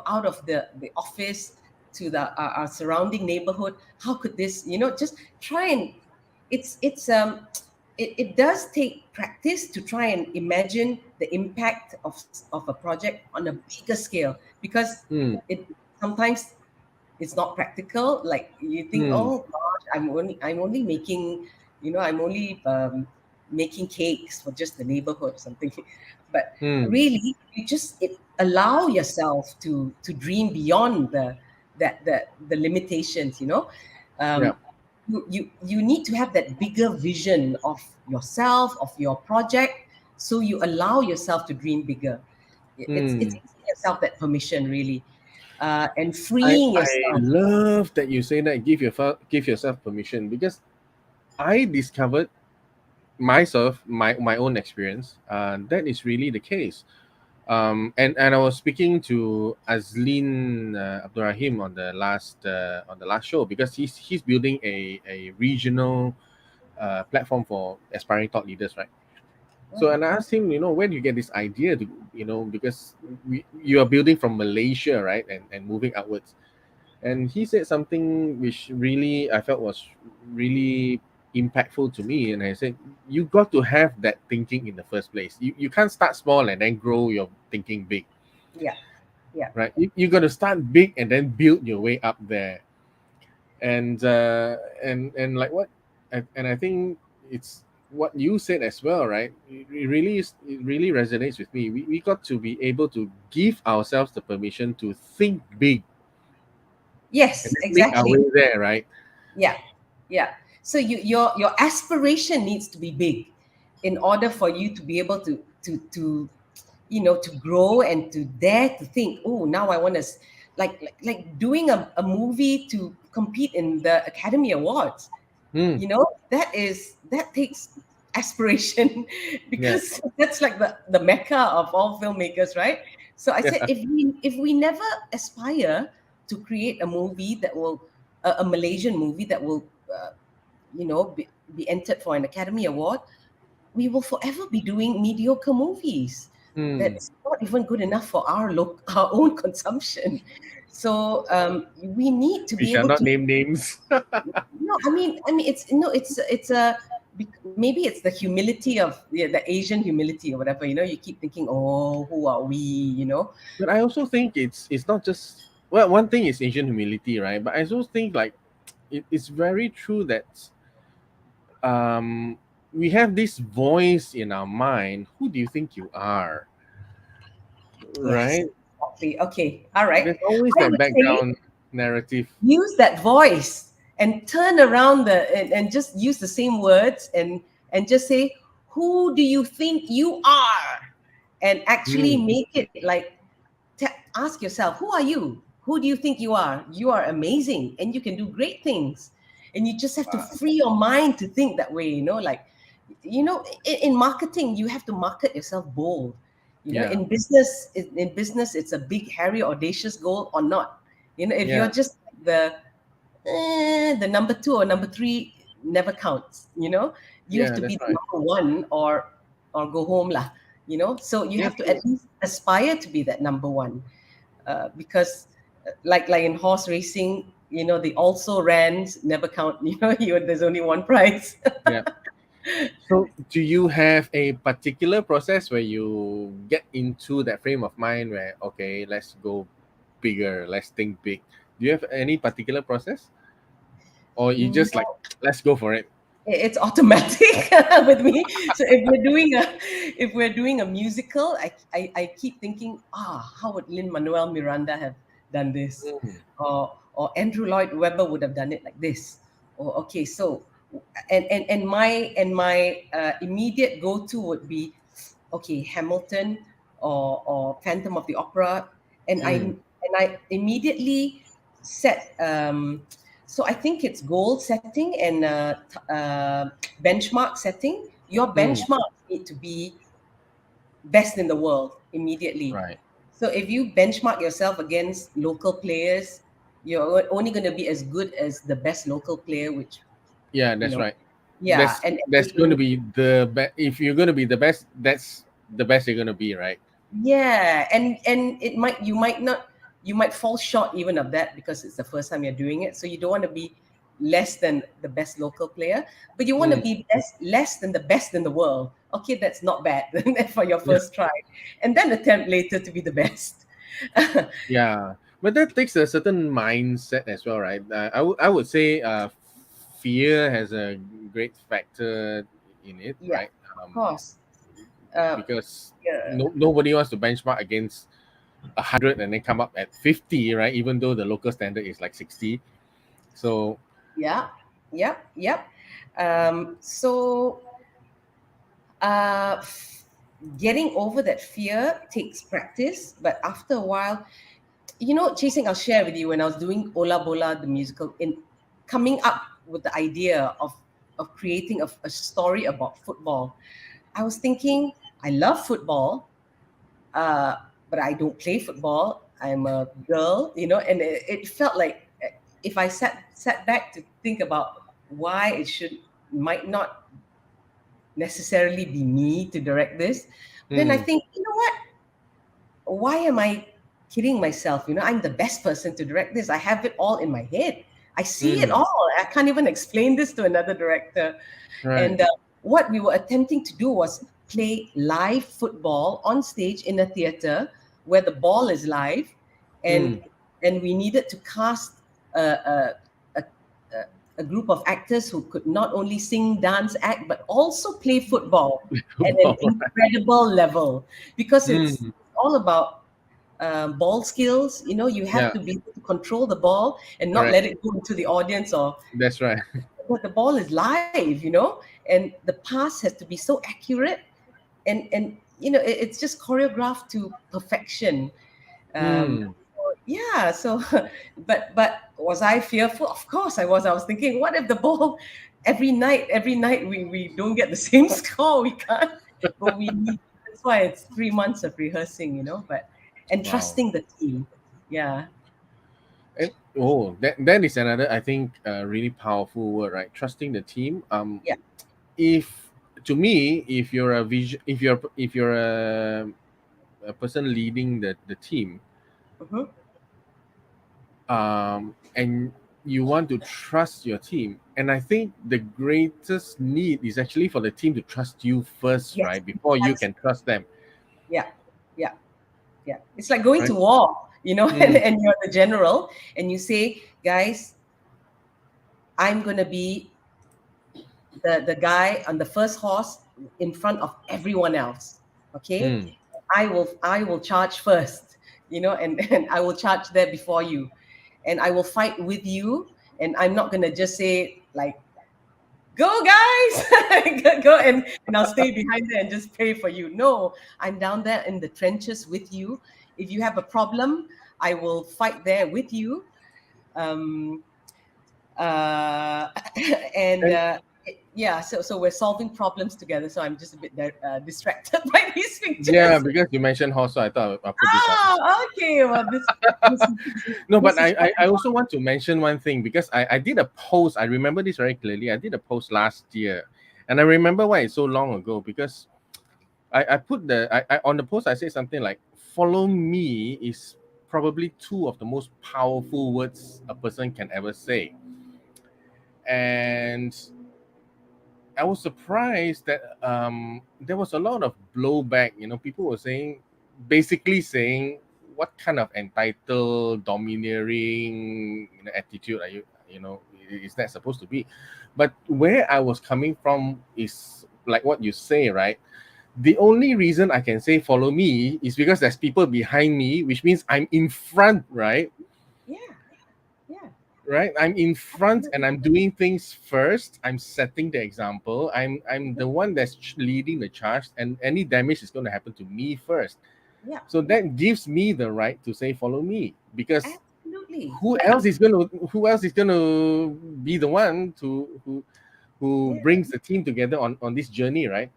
out of the office to the our surrounding neighborhood. How could this, just try and it's it does take practice to try and imagine the impact of a project on a bigger scale, because Mm, it sometimes it's not practical. Like you think, mm, oh gosh, I'm only making, I'm only making cakes for just the neighborhood or something. But mm. really, allow yourself to dream beyond the limitations. Yeah. um, you need to have that bigger vision of yourself, of your project, so you allow yourself to dream bigger. It's Mm. giving yourself that permission, really, and I freeing I yourself. love that you say that. Give yourself permission, because I discovered myself, my own experience. That is really the case. And I was speaking to Azlin Abdurrahim on the last show, because he's building a regional platform for aspiring thought leaders, right? So, Oh, and I asked him, where do you get this idea to, because you are building from Malaysia, right, and moving outwards. And he said something which really I felt was really impactful to me. And I said, you got to have that thinking in the first place. You can't start small and then grow your thinking big, yeah, yeah. right? You got to start big and then build your way up there. And like what, and I think it's what you said as well, right? It really resonates with me. We got to be able to give ourselves the permission to think big and Yes, then make our exactly. way there, right? Yeah, yeah. So your aspiration needs to be big in order for you to be able to to grow and to dare to think, oh, now I want to, like doing a movie to compete in the Academy Awards. Hmm. That takes aspiration Yeah. because that's like the mecca of all filmmakers, right? So I said, Yeah. if we never aspire to create a movie that will, a Malaysian movie that will, be entered for an Academy Award, we will forever be doing mediocre movies Hmm. that's not even good enough for our own consumption. So we need to We be shall able not to. name names. No, I mean, it's a maybe it's the humility of, the Asian humility or whatever. You keep thinking, oh, who are we? But I also think it's not just, well, one thing is Asian humility, right? But I also think like it's very true that um we have this voice in our mind. Who do you think you are? Yes, Right? exactly. Okay, all right. There's always I that would say background narrative. use that voice and turn around and just use the same words and just say, who do you think you are? And actually Hmm. make it like, ask yourself, who are you? Who do you think you are? You are amazing and you can do great things. And you just have to Wow. free your mind to think that way, like, in marketing, you have to market yourself bold. Yeah. In business, it's a big, hairy, audacious goal or not. If Yeah. you're just the number two or number three, never counts. You have Yeah, to be that's the right. number one, or go home lah. So you Yes, have to at yes. least aspire to be that number one, because like in horse racing, the also rans never count. There's only one prize. Yeah. So, do you have a particular process where you get into that frame of mind where, okay, let's go bigger, let's think big? Do you have any particular process? Or you just like, let's go for it? It's automatic with me. So if we're doing a musical, I keep thinking, how would Lin Manuel Miranda have done this, Mm, or Andrew Lloyd Webber would have done it like this, or okay, so, and my immediate go-to would be, okay, Hamilton, or Phantom of the Opera, and I mm, and I immediately set. So I think it's goal setting and benchmark setting. Your mm. benchmark need to be best in the world immediately. Right. So if you benchmark yourself against local players, you're only going to be as good as the best local player, which, Yeah, you that's know, right. yeah, and That's going to be the best. If you're going to be the best, that's the best you're going to be, right? yeah, and you might fall short even of that, because it's the first time you're doing it. So you don't want to be less than the best local player, but you want to Mm. be less than the best in the world. Okay, that's not bad for your Yeah. first try, and then attempt later to be the best. Yeah, but that takes a certain mindset as well, right? I would say fear has a great factor in it, Yeah, right? of course. Uh, Because yeah, nobody wants to benchmark against 100 and then come up at 50, right? Even though the local standard is like 60. So yeah, yep, yep. So uh, f- getting over that fear takes practice, but after a while, Chasing, I'll share with you when I was doing Ola Bola, the musical, in coming up with the idea of creating a story about football. I was thinking, I love football, uh, but I don't play football. I'm a girl, and it felt like if I sat back to think about why it might not necessarily be me to direct this, then I mm, think, what? Why am I kidding myself? I'm the best person to direct this. I have it all in my head. I see it mm, all. I can't even explain this to another director. right. And what we were attempting to do was play live football on stage in a theater where the ball is live, and Mm. and we needed to cast a, a, a, a a group of actors who could not only sing, dance, act, but also play football at an Football, right. incredible level, because it's Mm, all about ball skills. You have yeah, to be able to control the ball and not correct. let it go into the audience, or That's right. but the ball is live, and the pass has to be so accurate, and it's just choreographed to perfection. um Mm. yeah, so but was I fearful? Of course I was thinking, what if the ball every night we don't get the same score? We can't, but we need, that's why it's 3 months of rehearsing, but and Wow. trusting the team. Yeah, And that is another, I think, really powerful word, right? Trusting the team. yeah. If to me, if you're a vision, if you're a person leading the team, Hmm. and you want to trust your team, and I think the greatest need is actually for the team to trust you first, Yes, right? Before you can trust them, yeah, yeah, yeah. It's like going to right? war, and, Mm, and you're the general, and you say, guys, I'm gonna be the guy on the first horse in front of everyone else. Okay, mm. I will charge first, and I will charge there before you, and I will fight with you, and I'm not gonna just say like, go guys, go, and I'll stay behind there and just pray for you. No, I'm down there in the trenches with you. If you have a problem, I will fight there with you. um uh and And yeah, so we're solving problems together, so I'm just a bit distracted by these yeah, pictures. because you mentioned horse, so I thought I'll put this up. Okay, well, No, but this is I, what I, I also want to mention one thing because I did a post. I remember this very clearly. I did a post last year, and I remember why it's so long ago because I put on the post I said something like "follow me" is probably two of the most powerful words a person can ever say, and I was surprised that there was a lot of blowback. People were saying, basically saying, "What kind of entitled, domineering attitude are you? Is that supposed to be?" But where I was coming from is like what you say, right? The only reason I can say "follow me" is because there's people behind me, which means I'm in front, right? Yeah, yeah, Right, I'm in front and absolutely. I'm doing things first. I'm setting the example. I'm Mhm. the one that's leading the charge, and any damage is going to happen to me first. Yeah, So yeah, that gives me the right to say follow me, because absolutely. who else is going to be the one who Yeah. brings the team together on this journey, right?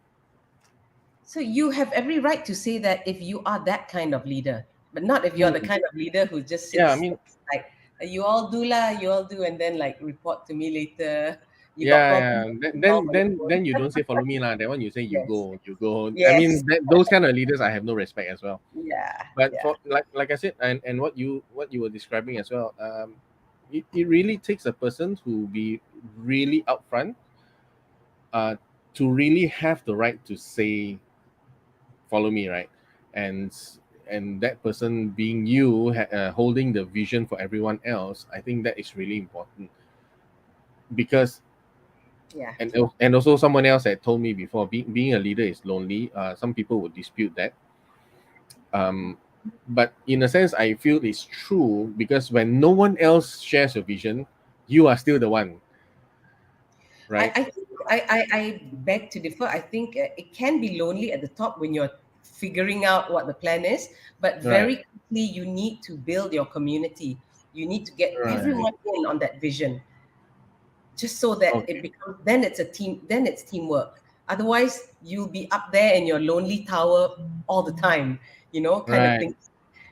So you have every right to say that if you are that kind of leader, but not if you're the Mm. kind of leader who just Yeah, I sits mean, like, you all do lah, you all do, and then like report to me later. You got yeah, problems, yeah. Then you then solve on then, your own. then you don't say follow me lah. That one you say you Yes, go, you go. I yes, mean, those kind of leaders I have no respect as well. yeah, But yeah, for like I said, and what you were describing as well, it really takes a person to be really upfront, uh, to really have the right to say, follow me, right? And that person being you, holding the vision for everyone else, I think that is really important. Because Yeah. and also someone else had told me before, being a leader is lonely. Some people would dispute that, um, but in a sense I feel it's true, because when no one else shares your vision, you are still the one, right? I think I beg to differ. I think it can be lonely at the top when you're figuring out what the plan is, but Right, very quickly you need to build your community. You need to get right. everyone in on that vision, just so that it Okay, becomes, then it's a team, then it's teamwork. Otherwise, you'll be up there in your lonely tower all the time, kind of right. thing.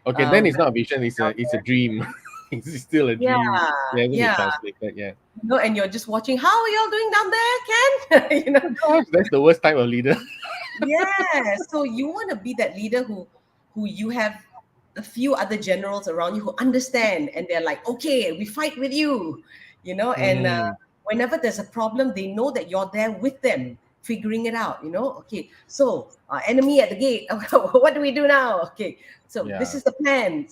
Okay, then it's But not a vision, it's a dream. It's still a yeah, dream. It hasn't been yeah, translated yet. and you're just watching. How are y'all doing down there, Ken? Oh gosh, that's the worst type of leader. Yeah, so you want to be that leader who you have a few other generals around you who understand, and they're like, okay, we fight with you, and Mm, whenever there's a problem, they know that you're there with them, figuring it out. Okay, so enemy at the gate. What do we do now? Okay, so this yeah. is the plan.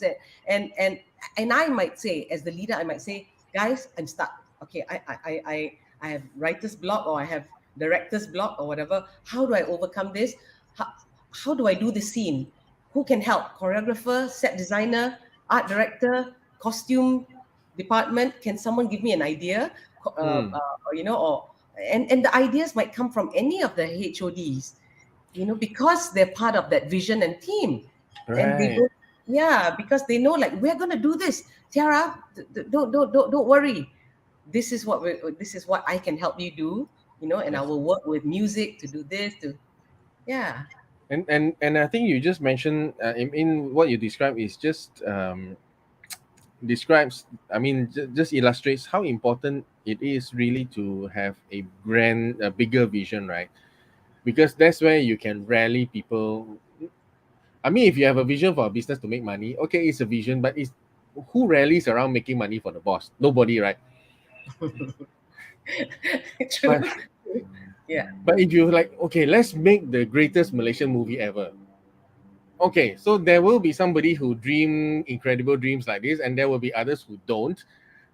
And and and I might say, as the leader, I might say, guys, I'm stuck. Okay, I have writer's block, or I have director's block, or whatever. How do I overcome this? How do I do the scene? Who can help? Choreographer, set designer, art director, costume department. Can someone give me an idea? Mm, Or and the ideas might come from any of the HODs, because they're part of that vision and team, and they right. don't. Yeah, because they know, like, we're gonna do this. Tiara, don't worry. This is what I can help you do, and I Yes. will work with music to do this. Yeah, And I think you just mentioned, in what you described is just, describes, I mean, just illustrates how important it is really to have a bigger vision, right? Because that's where you can rally people. I mean, if you have a vision for a business to make money, okay, it's a vision, but it's who rallies around making money for the boss? Nobody, right? true. But Yeah. if you like, okay, let's make the greatest Malaysian movie ever. Okay, so there will be somebody who dream incredible dreams like this, and there will be others who don't.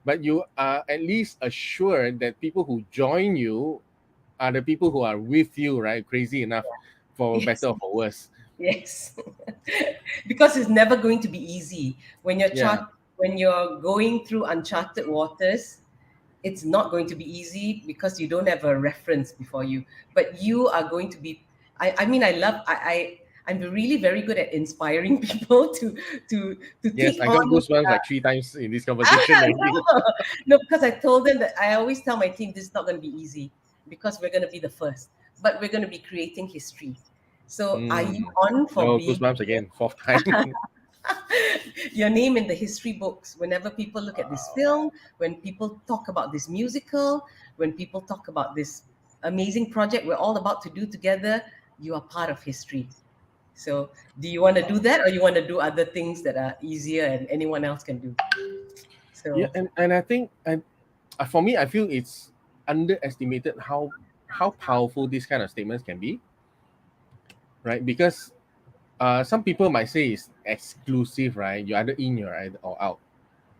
But you are at least assured that people who join you are the people who are with you, right? Crazy enough, for better Yes. or for worse. Yes. Because it's never going to be easy Yeah. when you're going through uncharted waters. It's not going to be easy because you don't have a reference before you, but you are going to be. I mean, I'm really very good at inspiring people to Yes, take I got on. goosebumps like three times in this conversation already. No, no, because I told them that I always tell my team this is not going to be easy because we're going to be the first, but we're going to be creating history. So are you Mm. on for Oh, being goosebumps again, fourth time. your name in the history books? Whenever people look at this Wow. film, when people talk about this musical, when people talk about this amazing project we're all about to do together, you are part of history. So do you want to do that, or you want to do other things that are easier and anyone else can do? Yeah, So and I think, and for me, I feel it's underestimated how powerful these kind of statements can be, right? Because some people might say it's exclusive, right? You're either in, you're either or out.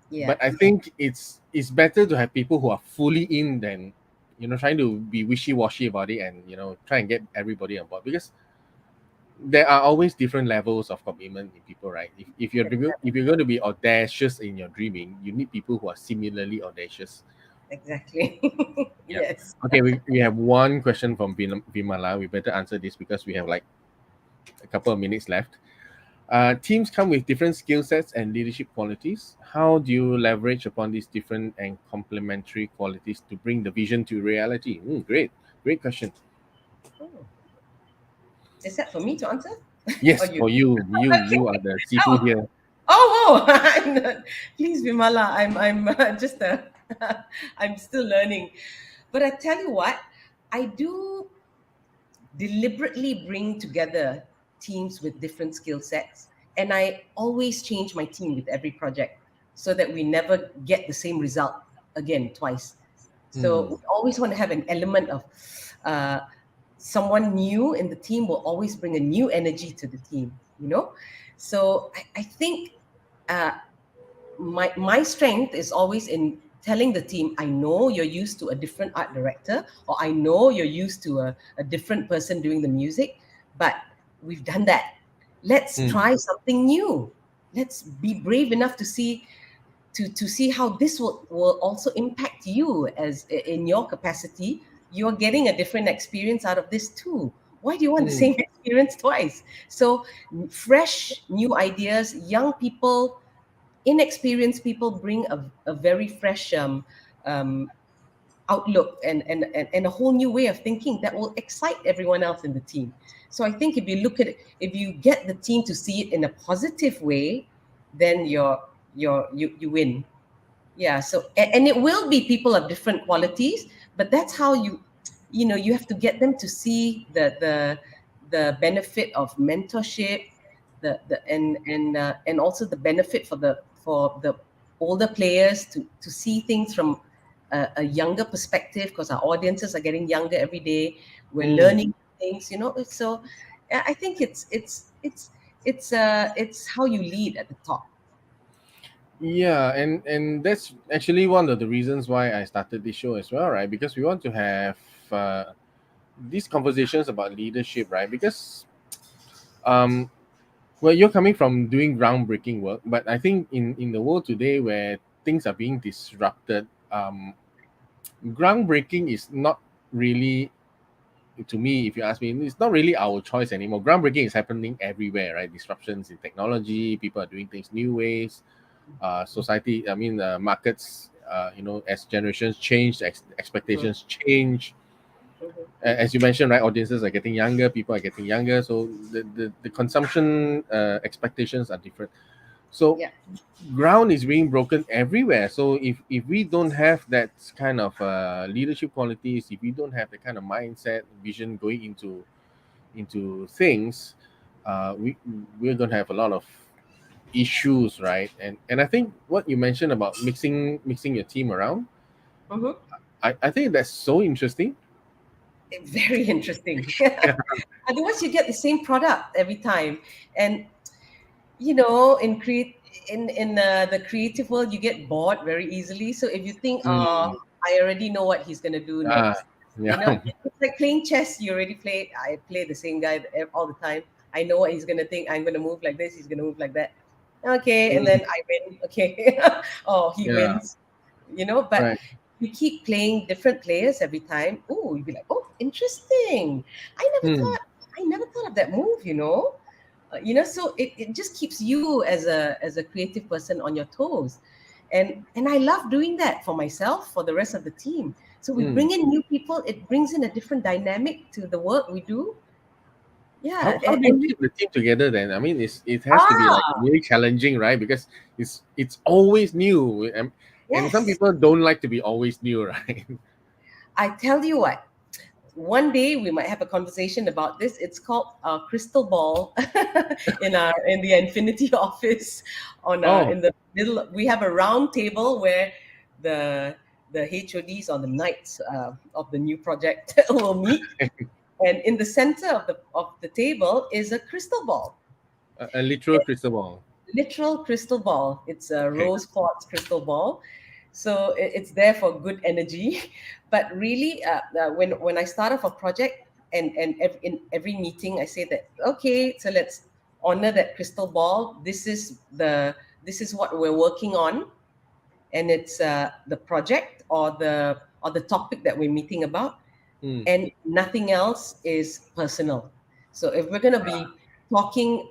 yeah, But I think it's better to have people who are fully in than, trying to be wishy-washy about it, and try and get everybody on board, because there are always different levels of commitment in people, right? If you're going to be audacious in your dreaming, you need people who are similarly audacious. exactly. Yeah. Yes. Okay, we have one question from Vimala. We better answer this because we have like a couple of minutes left. Teams come with different skill sets and leadership qualities. How do you leverage upon these different and complementary qualities to bring the vision to reality? Great question. Oh, is that for me to answer? Or Yes, you? for you, you Okay. are the seafood Oh, here. oh, I'm not, please, Vimala. I'm just I'm still learning. But I tell you what, I do deliberately bring together teams with different skill sets, and I always change my team with every project. so that we never get the same result again twice. So Mm. we always want to have an element of uh, someone new in the team will always bring a new energy to the team, you know? So I think uh, my strength is always in telling the team, I know you're used to a different art director, or I know you're used to a different person doing the music, but we've done that. Let's Mm. try something new. Let's be brave enough to see how this will also impact you as in your capacity. You're getting a different experience out of this too. Why do you want the Mm. same experience twice? So fresh new ideas, young people, inexperienced people bring a very fresh um, outlook and a whole new way of thinking that will excite everyone else in the team. So I think if you look at it, if you get the team to see it in a positive way, then you win. Yeah. So and it will be people of different qualities, but that's how you have to get them to see the benefit of mentorship, and also the benefit for the older players to see things from a younger perspective, because our audiences are getting younger every day. We're Mm. learning things. So I think it's how you lead at the top. Yeah, and that's actually one of the reasons why I started this show as well, right? Because we want to have uh, these conversations about leadership, right? Because um, well, you're coming from doing groundbreaking work, but I think in the world today where things are being disrupted, groundbreaking is not really, to me, if you ask me, it's not really our choice anymore. Groundbreaking is happening everywhere, right? Disruptions in technology, people are doing things new ways. Society, I mean, markets, as generations change, Mhm, expectations change. mhm. As you mentioned, right, audiences are getting younger, people are getting younger, so the consumption expectations are different. So Yeah. ground is being broken everywhere. So if we don't have that kind of leadership qualities, if we don't have the kind of mindset, vision going into things, we're going to have a lot of issues, right? And I think what you mentioned about mixing your team around, Mhm. I think that's so interesting. Very interesting. Yeah. Otherwise, you get the same product every time. And in the creative world, you get bored very easily. So if you think, Mm, I already know what he's gonna do ah, next, yeah. it's like playing chess. You already play. I play the same guy all the time. I know what he's gonna think. I'm gonna move like this. He's gonna move like that. Okay, and then Mm, I win. Okay, oh, he yeah. wins. But Right. you keep playing different players every time. Oh, you'd be like, oh, interesting. I never Hmm. thought. I never thought of that move. So it just keeps you as a creative person on your toes. And I love doing that for myself, for the rest of the team. So we Hmm. bring in new people, it brings in a different dynamic to the work we do. How, Yeah. how and, do you and we, keep the team together then? I mean, it has to be like ah really challenging, right? Because it's always new, and some yes, people don't like to be always new, right? I tell you what, one day we might have a conversation about this. It's called crystal ball in the Infinity office. Oh. In the middle, we have a round table where the the HODs on the nights of the new project will meet, and in the center of the table is a crystal ball, A literal crystal ball. literal crystal ball. It's a Okay. rose quartz crystal ball, so it's there for good energy. But really, when I start off a project, and in every meeting I say that, okay, so let's honor that crystal ball. This is what we're working on, and it's the project or the topic that we're meeting about, Hmm. and nothing else is personal. So if we're going to be talking,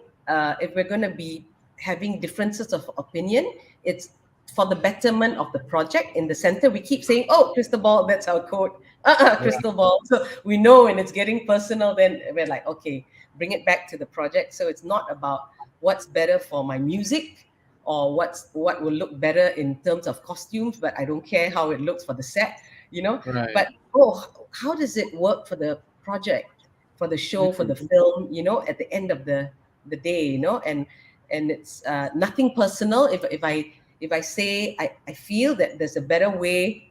if we're going to be having differences of opinion, it's for the betterment of the project. In the center, we keep saying, oh, crystal ball, that's our code. Yeah. Crystal ball. So we know when it's getting personal, then we're like, okay, bring it back to the project. So it's not about what's better for my music, or what will look better in terms of costumes, but I don't care how it looks for the set, Right. but oh, how does it work for the project, for the show, for Hmm. the film, at the end of the day, and it's nothing personal. if I say I feel that there's a better way.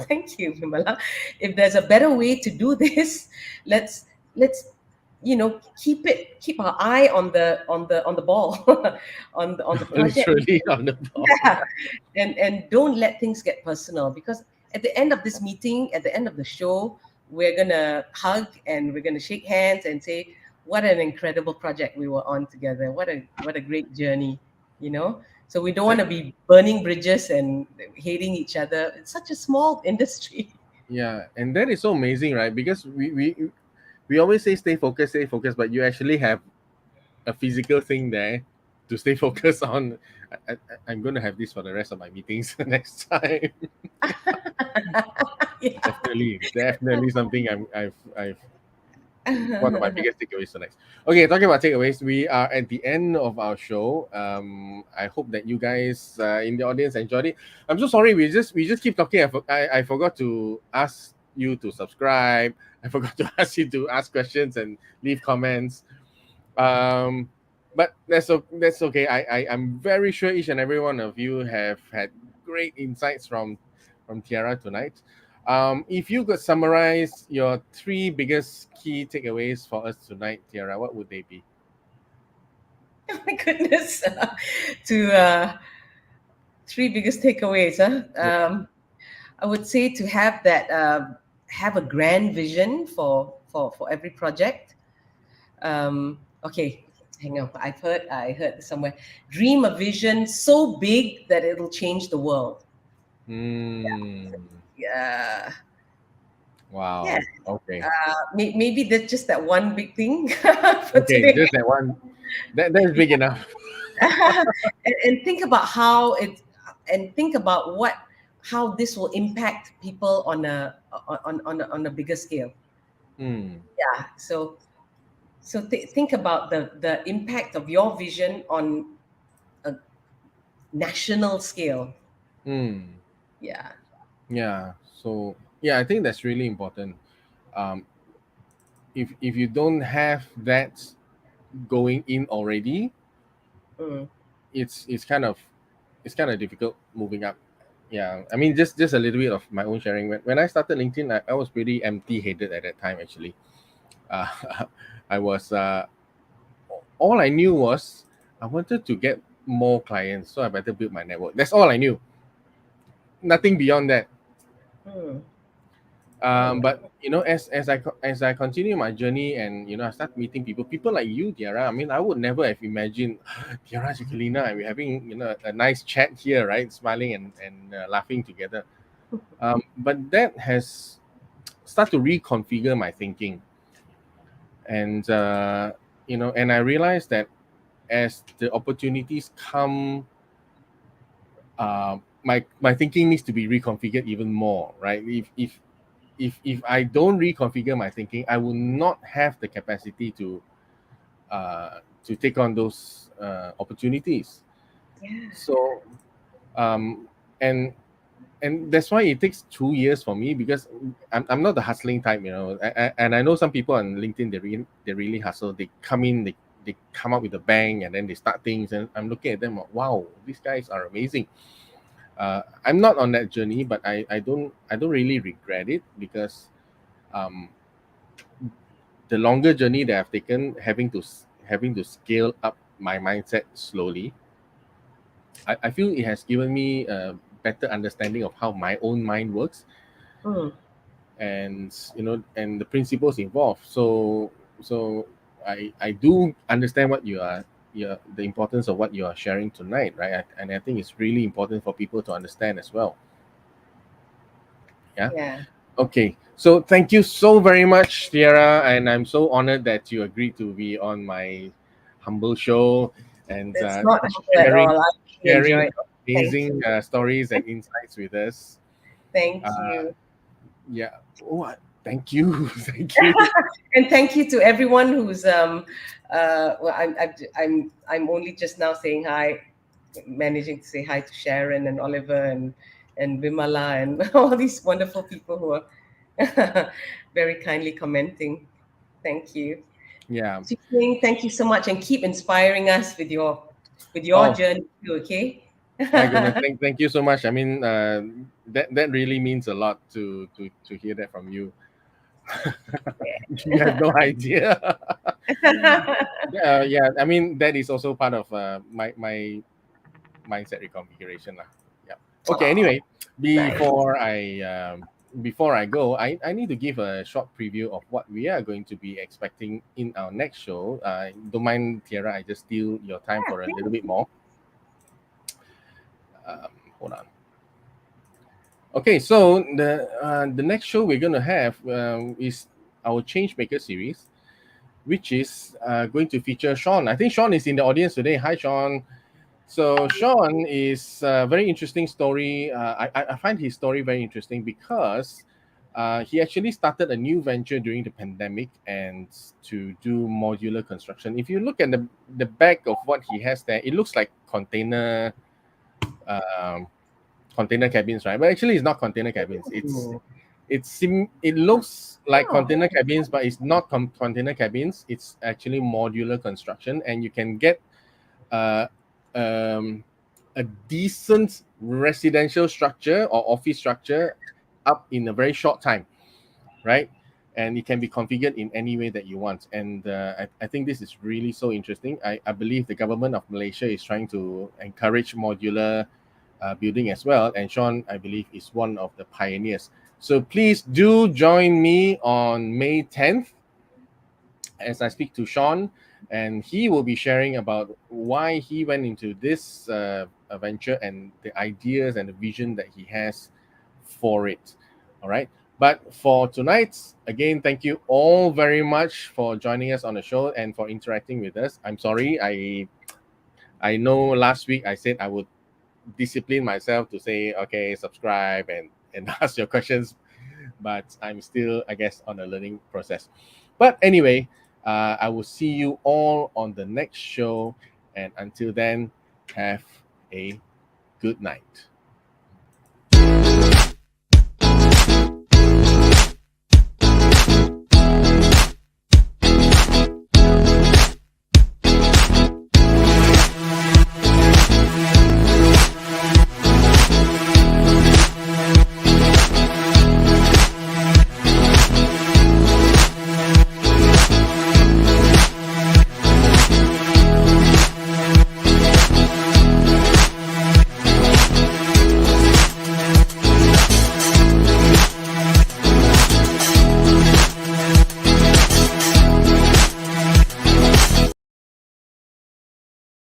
Thank you, Vimala. If there's a better way to do this, let's keep our eye on the ball, on the project. Literally on the ball. Yeah. And don't let things get personal, because at the end of this meeting, at the end of the show, we're gonna hug and we're gonna shake hands and say what an incredible project we were on together. What a great journey, you know. So we don't want That- to be burning bridges and hating each other. It's such a small industry. yeah, and that is so amazing, right? Because we always say stay focused, but you actually have a physical thing there to stay focused on. I'm going to have this for the rest of my meetings next time. Definitely something I've one of my biggest takeaways tonight. Okay, talking about takeaways, we are at the end of our show. I hope that you guys in the audience enjoyed it. I'm so sorry, we just keep talking. I forgot to ask you to subscribe. I forgot to ask you to ask questions and leave comments. Um, but that's okay. I'm very sure each and every one of you have had great insights from Tiara tonight. If you could summarize your three biggest key takeaways for us tonight, Tiara, what would they be? Oh my goodness. To three biggest takeaways, huh? Yeah. I would say to have a grand vision for every project. Okay, hang on. I heard this somewhere. Dream a vision so big that it'll change the world. Mm, Yeah, yeah. wow. Okay. Maybe that's just that one big thing for Okay. today. Just that one. That's big enough. And think about how it, and think about how this will impact people on a bigger scale. Mm, Yeah. So think about the impact of your vision on a national scale. mm, Yeah. yeah. So yeah, I think that's really important. Um, if you don't have that going in already, Mm. it's kind of difficult moving up. Yeah, I mean, just a little bit of my own sharing. When I started LinkedIn, I was pretty empty-headed at that time. Actually, uh, I was all I knew was I wanted to get more clients, so I better build my network. That's all I knew. Nothing beyond that. Mm. Oh, But as I continue my journey, and I start meeting people like you, Tiara. I mean, I would never have imagined Tiara Jacquelina, and we're having a nice chat here, right? Smiling and laughing together. But that has started to reconfigure my thinking, and and I realized that as the opportunities come, my thinking needs to be reconfigured even more, right? If I don't reconfigure my thinking, I will not have the capacity to take on those opportunities. yeah. So um, and that's why it takes 2 years for me, because I'm not the hustling type, and I know some people on LinkedIn, they really hustle. They come in, they come up with a bang, and then they start things, and I'm looking at them like, wow, these guys are amazing. I'm not on that journey, but I don't really regret it, because um, the longer journey that I've taken, having to scale up my mindset slowly, I feel it has given me a better understanding of how my own mind works, Mm. and the principles involved. So I do understand what the importance of what you are sharing tonight, right? And I think it's really important for people to understand as well. Yeah. Yeah. Okay, so thank you so very much, Tiara, and I'm so honored that you agreed to be on my humble show, and It's not humble at sharing all. I really sharing enjoyed it. Thank amazing you. stories and insights with us. Thank Uh, you. yeah. What? Thank you. Thank you. And thank you to everyone who's well, I'm only just now saying hi, managing to say hi to Sharon and Oliver and Vimala and all these wonderful people who are very kindly commenting. Thank you. Yeah. Chee-Seng, thank you so much, and keep inspiring us with your Oh, journey too, okay? My goodness, thank you so much. I mean, that really means a lot to hear that from you. You have no idea. Yeah, I mean that is also part of my mindset reconfiguration lah. Yeah. Okay. Oh, Anyway, nice. before I before I go, I need to give a short preview of what we are going to be expecting in our next show. Don't mind, Tiara, I just steal your time Yeah, for a little please. bit more. Hold on. Okay, so the next show we're going to have is our Changemaker series, which is going to feature Sean. I think Sean is in the audience today. Hi, Sean. So Sean is a very interesting story. I find his story very interesting because he actually started a new venture during the pandemic and to do modular construction. If you look at the back of what he has there, it looks like um, container cabins, right? But actually, it's not container cabins. Ooh. It looks like Oh, container cabins, but it's not container cabins. It's actually modular construction, and you can get uh, um, a decent residential structure or office structure up in a very short time, right? And it can be configured in any way that you want. And I think this is really so interesting. I believe the government of Malaysia is trying to encourage modular building as well. And Sean, I believe, is one of the pioneers. So please do join me on May 10th as I speak to Sean, and he will be sharing about why he went into this venture and the ideas and the vision that he has for it. All right. But for tonight, again, thank you all very much for joining us on the show and for interacting with us. I'm sorry, I know last week I said I would discipline myself to say, okay, subscribe and ask your questions, but I'm still, I guess, on a learning process. But anyway, I will see you all on the next show. And until then, have a good night.